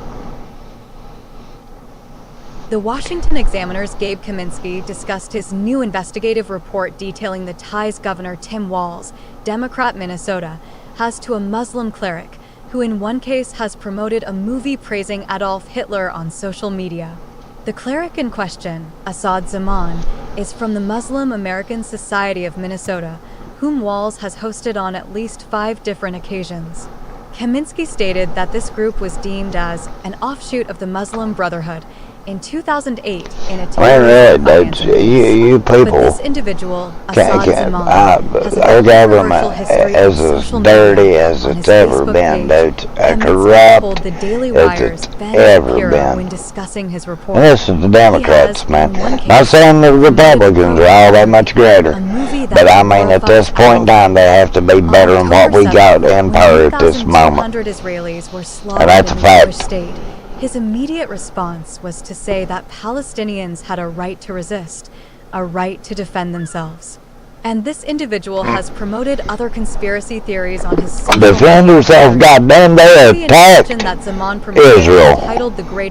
Speaker 7: The Washington Examiner's Gabe Kaminsky discussed his new investigative report detailing the ties Governor Tim Walz, Democrat Minnesota, has to a Muslim cleric who in one case has promoted a movie praising Adolf Hitler on social media. The cleric in question, Asad Zaman, is from the Muslim American Society of Minnesota, whom Walz has hosted on at least 5 different occasions. Kaminsky stated that this group was deemed as an offshoot of the Muslim Brotherhood in 2008 in a
Speaker 1: you people,
Speaker 7: but this individual, Asad Zaman, has
Speaker 1: our government is as dirty as it's ever been, dude. Corrupt
Speaker 7: the Daily
Speaker 1: as
Speaker 7: Wire's
Speaker 1: it's
Speaker 7: Ben
Speaker 1: ever
Speaker 7: Shapiro
Speaker 1: been.
Speaker 7: when discussing his report.
Speaker 1: And this is the Democrats,
Speaker 7: He has,
Speaker 1: man.
Speaker 7: in one case,
Speaker 1: Not saying the Republicans are all that much greater,
Speaker 7: a movie that
Speaker 1: but I mean at this point in time they have to be better than what we got in power at this moment.
Speaker 7: Israelis were slaughtered
Speaker 1: And that's
Speaker 7: in
Speaker 1: a
Speaker 7: the Jewish
Speaker 1: fact.
Speaker 7: state. His immediate response was to say that Palestinians had a right to resist, a right to defend themselves. And this individual has promoted other conspiracy theories on his social
Speaker 1: Defend yourself, goddamn, they attacked Israel.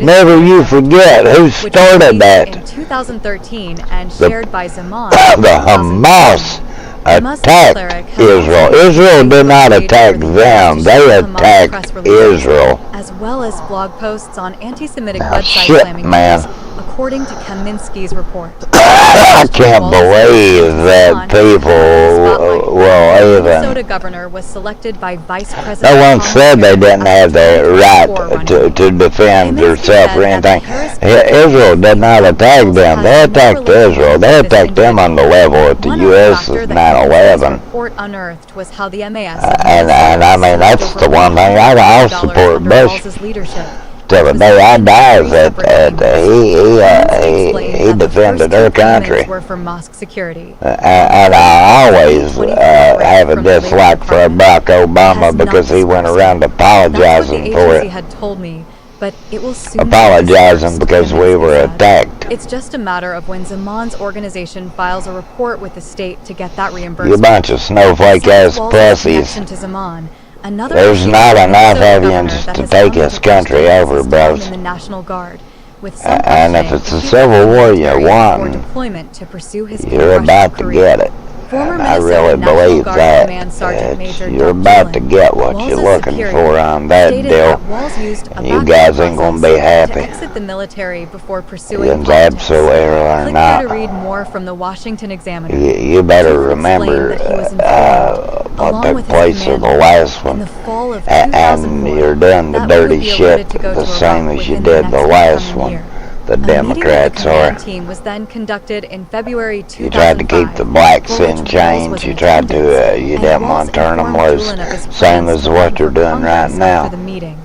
Speaker 1: Never you forget who started that.
Speaker 7: In 2013 and shared by Zaman.
Speaker 1: The Hamas attacked Israel. Israel did not attack them. They attacked Israel.
Speaker 7: As well as blog posts on anti-Semitic
Speaker 1: Now,
Speaker 7: websites
Speaker 1: shit,
Speaker 7: slamming
Speaker 1: man.
Speaker 7: Jews, according to Kaminsky's report.
Speaker 1: I can't believe that people will even.
Speaker 7: Minnesota governor was selected by Vice President.
Speaker 1: No one said they didn't have the right to defend themselves or anything. Israel did not attack them. They attacked Israel. They attacked them on the level at the U.S. is 9/11.
Speaker 7: Report unearthed was how the MAS
Speaker 1: And I mean, that's the one thing I'll support Bush till the day I die, that he defended their country.
Speaker 7: Were for mosque security.
Speaker 1: And I always have a dislike for Barack Obama because he went around apologizing for it.
Speaker 7: Had told me, but it will soon
Speaker 1: Apologizing because we were attacked.
Speaker 7: It's just a matter of when Zaman's organization files a report with the state to get that
Speaker 1: You
Speaker 7: reimbursement.
Speaker 1: bunch of snowflake-ass pussies. There's not enough evidence to take this country over, bros.
Speaker 7: In the National Guard, with
Speaker 1: And if it's a civil war you want,
Speaker 7: deployment to pursue his
Speaker 1: you're about to get it.
Speaker 7: Former
Speaker 1: And I
Speaker 7: Minnesota
Speaker 1: really
Speaker 7: National
Speaker 1: believe
Speaker 7: Guard
Speaker 1: that.
Speaker 7: Command Sergeant Major
Speaker 1: You're
Speaker 7: Doug
Speaker 1: about to
Speaker 7: Gillen,
Speaker 1: get what you're
Speaker 7: Walz's
Speaker 1: looking
Speaker 7: superior,
Speaker 1: for on that
Speaker 7: stated
Speaker 1: deal.
Speaker 7: that Walz used a
Speaker 1: You
Speaker 7: backdoor
Speaker 1: guys ain't gonna be
Speaker 7: process
Speaker 1: happy.
Speaker 7: to exit the military before pursuing
Speaker 1: You
Speaker 7: politics.
Speaker 1: absolutely are
Speaker 7: Click
Speaker 1: not.
Speaker 7: here to read more from the Washington Examiner.
Speaker 1: You better
Speaker 7: Gillen
Speaker 1: remember
Speaker 7: explained that he was informed,
Speaker 1: what
Speaker 7: along
Speaker 1: took
Speaker 7: with his
Speaker 1: place in the
Speaker 7: commander,
Speaker 1: last
Speaker 7: in
Speaker 1: one.
Speaker 7: the fall of
Speaker 1: And
Speaker 7: 2004,
Speaker 1: you're doing the
Speaker 7: that
Speaker 1: dirty
Speaker 7: would be
Speaker 1: shit
Speaker 7: awarded to go
Speaker 1: the
Speaker 7: to
Speaker 1: same
Speaker 7: Iraq
Speaker 1: as you
Speaker 7: within
Speaker 1: did the
Speaker 7: next
Speaker 1: last
Speaker 7: upcoming
Speaker 1: one.
Speaker 7: year.
Speaker 1: The
Speaker 7: A meeting with
Speaker 1: Democrats
Speaker 7: the command
Speaker 1: are.
Speaker 7: team was then conducted in February 2005.
Speaker 1: You tried to keep the blacks
Speaker 7: for
Speaker 1: in
Speaker 7: which Walz
Speaker 1: chains.
Speaker 7: was
Speaker 1: You
Speaker 7: in
Speaker 1: tried to,
Speaker 7: attendance,
Speaker 1: you
Speaker 7: and
Speaker 1: didn't
Speaker 7: Walz
Speaker 1: want to turn them
Speaker 7: informed
Speaker 1: loose.
Speaker 7: Gillen of his
Speaker 1: Same
Speaker 7: plans
Speaker 1: as
Speaker 7: to
Speaker 1: what
Speaker 7: run
Speaker 1: you're
Speaker 7: for
Speaker 1: doing right
Speaker 7: Congress
Speaker 1: now.
Speaker 7: after the meeting.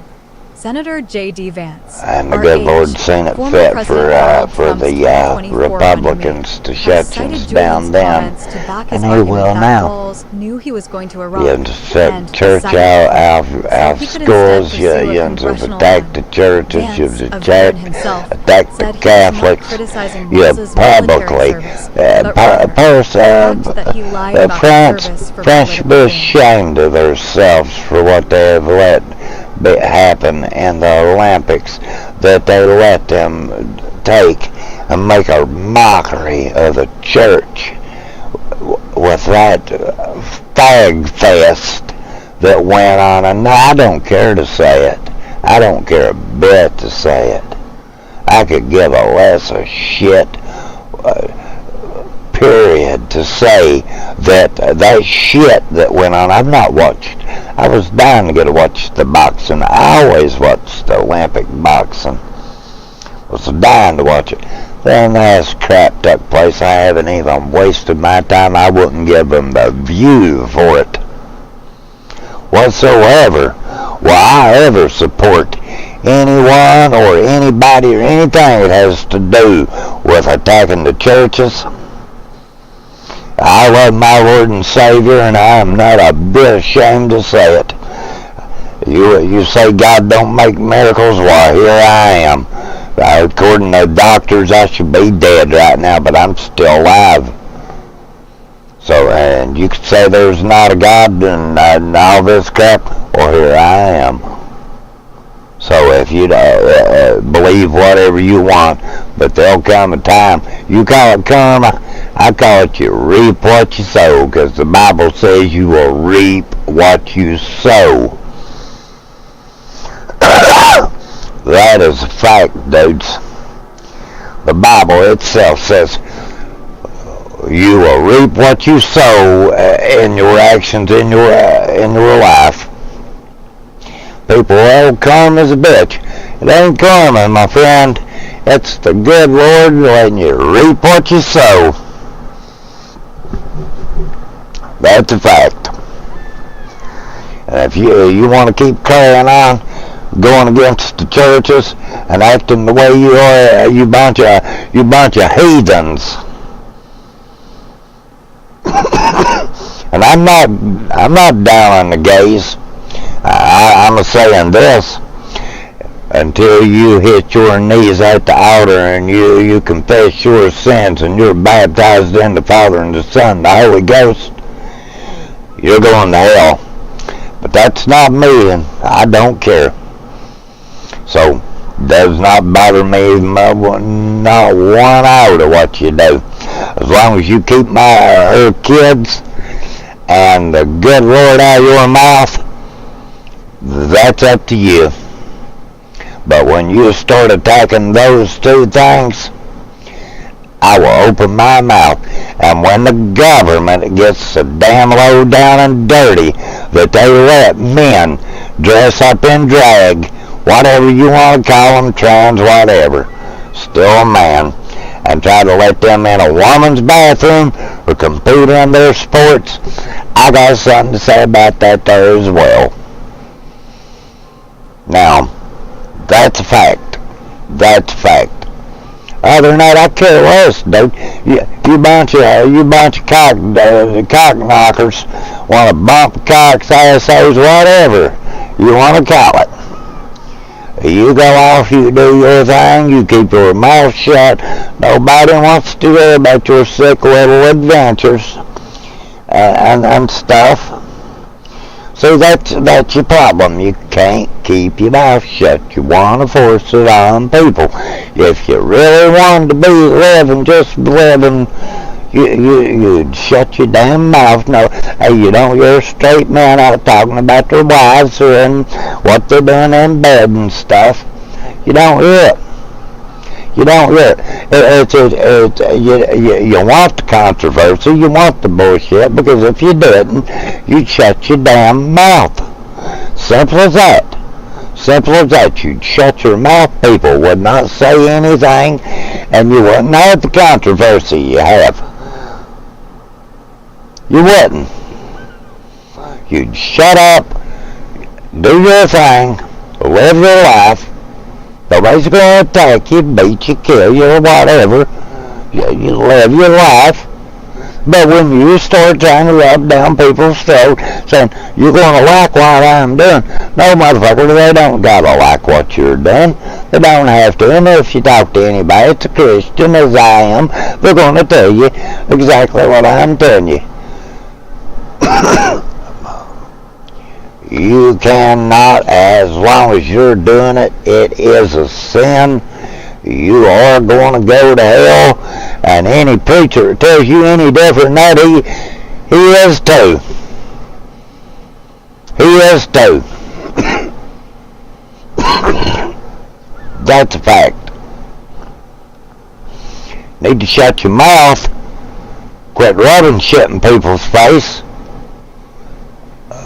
Speaker 7: Senator J.D. Vance,
Speaker 1: And the
Speaker 7: our
Speaker 1: good
Speaker 7: age,
Speaker 1: Lord seen it
Speaker 7: former
Speaker 1: fit
Speaker 7: President Donald
Speaker 1: for
Speaker 7: Trump's
Speaker 1: the
Speaker 7: 2024
Speaker 1: Republicans
Speaker 7: running
Speaker 1: to
Speaker 7: mate,
Speaker 1: shut
Speaker 7: has cited
Speaker 1: things
Speaker 7: Gillen's
Speaker 1: down then.
Speaker 7: comments to back his
Speaker 1: And he
Speaker 7: argument
Speaker 1: will
Speaker 7: that
Speaker 1: now.
Speaker 7: Walz knew he was going to Iraq
Speaker 1: You
Speaker 7: and
Speaker 1: set church
Speaker 7: decided
Speaker 1: out
Speaker 7: so
Speaker 1: of
Speaker 7: he could
Speaker 1: schools.
Speaker 7: instead
Speaker 1: You
Speaker 7: pursue a
Speaker 1: have
Speaker 7: congressional
Speaker 1: attacked the
Speaker 7: line.
Speaker 1: churches.
Speaker 7: Vance,
Speaker 1: You've
Speaker 7: a veteran
Speaker 1: attacked
Speaker 7: himself,
Speaker 1: the
Speaker 7: said he was not
Speaker 1: Catholics.
Speaker 7: criticizing
Speaker 1: You
Speaker 7: Walz's military
Speaker 1: publicly
Speaker 7: service, but rather the fact that he lied about his service for
Speaker 1: French
Speaker 7: political
Speaker 1: be
Speaker 7: gain.
Speaker 1: ashamed of themselves for what they have let happen in the Olympics, that they let them take and make a mockery of the church with that fag fest that went on. And I don't care to say it, I don't care a bit to say it. I could give a less a shit, period, to say that that shit that went on. I've not watched. I was dying to get to watch the boxing. I always watched the Olympic boxing. Was dying to watch it. Then this crap took place. I haven't even wasted my time. I wouldn't give them the view for it whatsoever. Will I ever support anyone or anybody or anything that has to do with attacking the churches? I love my Lord and Savior, and I am not a bit ashamed to say it. You say God don't make miracles? Well, here I am. According to doctors, I should be dead right now, but I'm still alive. So, and you could say there's not a God and all this crap. Well, here I am. So if you believe whatever you want, but there'll come a time. You call it karma, I call it you reap what you sow, because the Bible says you will reap what you sow. That is a fact, dudes. The Bible itself says you will reap what you sow in your actions in your life. People, well, karma's a bitch. It ain't karma, my friend. It's the good Lord letting you reap what you sow. That's a fact. And if you want to keep carrying on, going against the churches and acting the way you are, you bunch of heathens. And I'm not down on the gays. I'm saying this: until you hit your knees at the altar and you confess your sins and you're baptized in the Father and the Son and the Holy Ghost, you're going to hell. But that's not me, and I don't care. So, does not bother me not 1 iota what you do. As long as you keep her kids and the good Lord out of your mouth, that's up to you. But when you start attacking those two things, I will open my mouth. And when the government gets so damn low down and dirty that they let men dress up in drag, whatever you want to call them, trans, whatever, still a man, and try to let them in a woman's bathroom or compete in their sports, I got something to say about that there as well. Now, that's a fact. That's a fact. Other than that, I care less, dude. You bunch of cock knockers want to bump cocks, assholes, whatever you want to call it. You go off, you do your thing, you keep your mouth shut. Nobody wants to hear about your sick little adventures and stuff. See, that's your problem. You can't keep your mouth shut. You want to force it on people. If you really wanted to be living, just living, you'd shut your damn mouth. No, hey, you're a straight man out talking about their wives and what they're doing in bed and stuff. You don't hear it. You don't hear it. You want the controversy, you want the bullshit, because if you didn't, you'd shut your damn mouth. Simple as that. Simple as that. You'd shut your mouth. People would not say anything, and you wouldn't have the controversy you have. You wouldn't. You'd shut up, do your thing, live your life. Nobody's going to attack you, beat you, kill you, or whatever. You live your life. But when you start trying to rub down people's throats, saying, you're going to like what I'm doing. No, motherfucker, they don't got to like what you're doing. They don't have to. And if you talk to anybody that's a Christian, as I am, they're going to tell you exactly what I'm telling you. You cannot, as long as you're doing it, it is a sin. You are going to go to hell, and any preacher that tells you any different than that, he is too. He is too. That's a fact. Need to shut your mouth. Quit rubbing shit in people's face.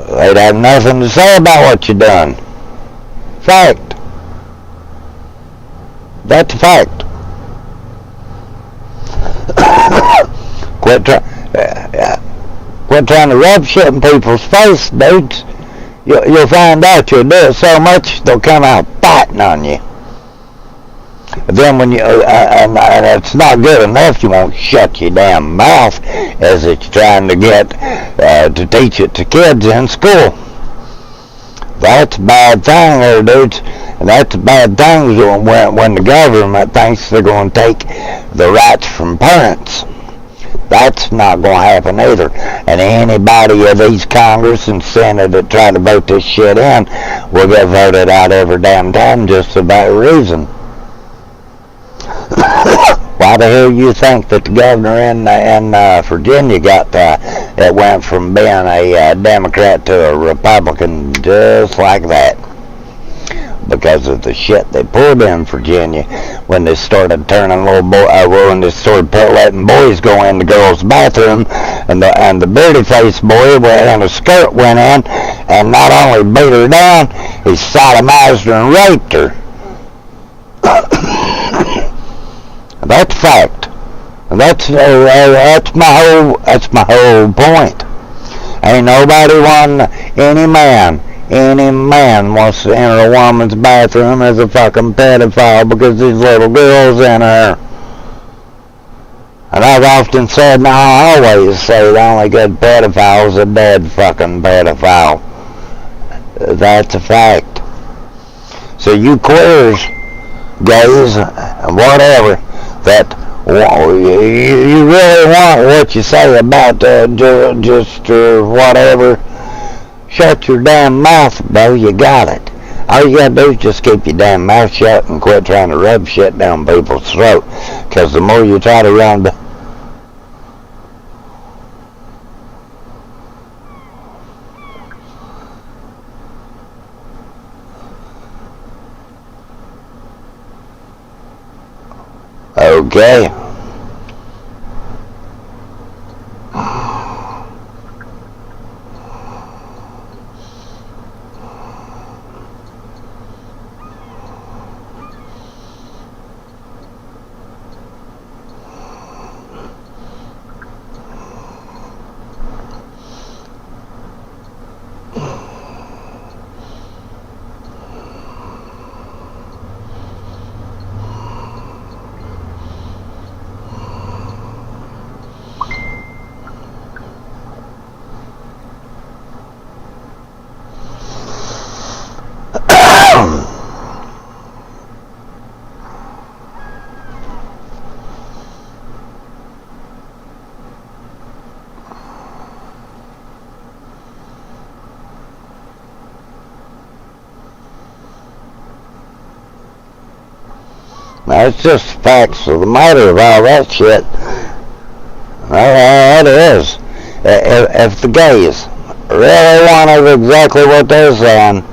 Speaker 1: They'd have nothing to say about what you done. Fact. That's a fact. Quit trying to rub shit in people's face, dudes. You'll find out you'll do it so much they'll come out fighting on you. Then when you and it's not good enough, you won't shut your damn mouth as it's trying to get to teach it to kids in school. That's a bad thing there, dudes. And that's a bad thing when the government thinks they're going to take the rights from parents. That's not going to happen either. And anybody of these Congress and Senate that try to vote this shit in will get voted out every damn time just for that reason. Why the hell you think that the governor in Virginia it went from being a Democrat to a Republican just like that? Because of the shit they pulled in Virginia when they started turning when they started letting boys go in the girls' bathroom, and the beardy faced boy in a skirt went in and not only beat her down, he sodomized her and raped her. That's fact. That's my whole point. Ain't nobody any man wants to enter a woman's bathroom as a fucking pedophile because these little girls in her. And I've often said, and I always say, the only good pedophile is a dead fucking pedophile. That's a fact. So you queers, gays, and whatever, that you really want what you say about just whatever, shut your damn mouth, bro. You got it. All you gotta do is just keep your damn mouth shut and quit trying to rub shit down people's throat. Because the more you try to run okay. It's just facts of the matter of all that shit. It is. If the gays really wanted exactly what they're saying,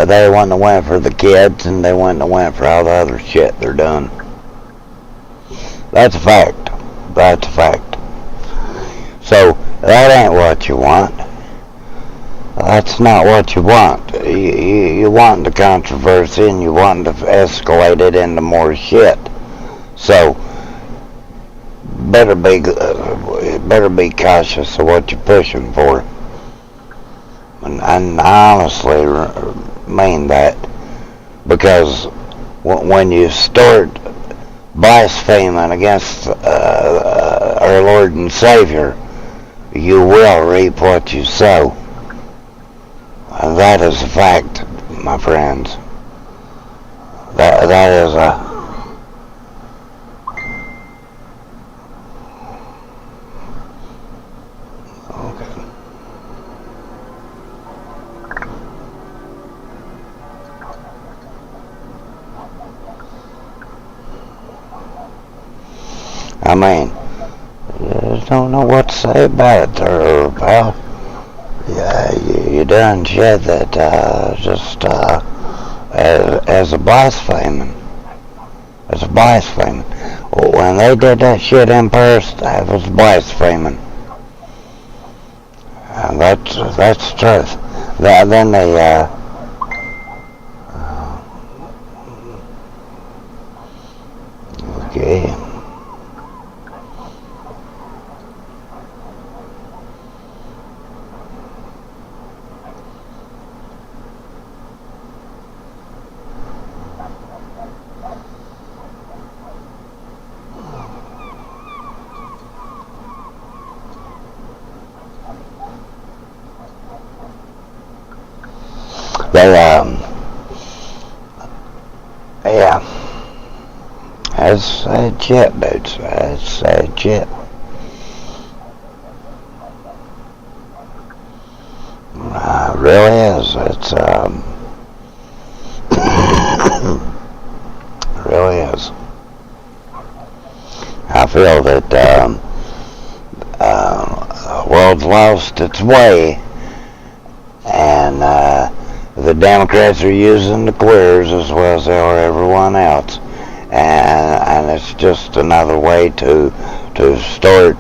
Speaker 1: they wouldn't have went for the kids, and they wouldn't have went for all the other shit they're doing. That's a fact. That's a fact. So that ain't what you want. That's not what you want. You want the controversy, and you want to escalate it into more shit. So better be cautious of what you're pushing for. And I honestly mean that, because when you start blaspheming against our Lord and Savior, you will reap what you sow. And that is a fact. my friends. That is a... Okay. I mean, I don't know what to say about it there, pal. Yeah, you done shit that just as a blaspheming. As a blaspheming. When they did that shit in Paris, that was blaspheming. And that's the truth. Then they okay. They yeah. That's sad shit, dudes. That's sad shit. Really is. It's really is. I feel that the world's lost its way, and the Democrats are using the queers as well as they are everyone else, and it's just another way to start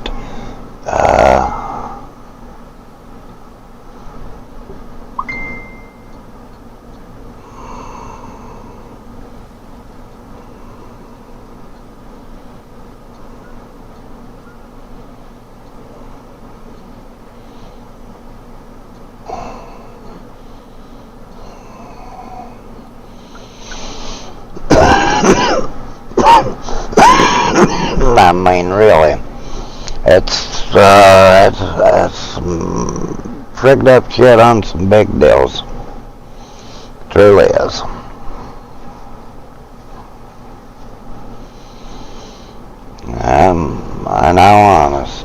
Speaker 1: I mean, really, it's frigged up shit on some big deals. Truly is. I know, honest.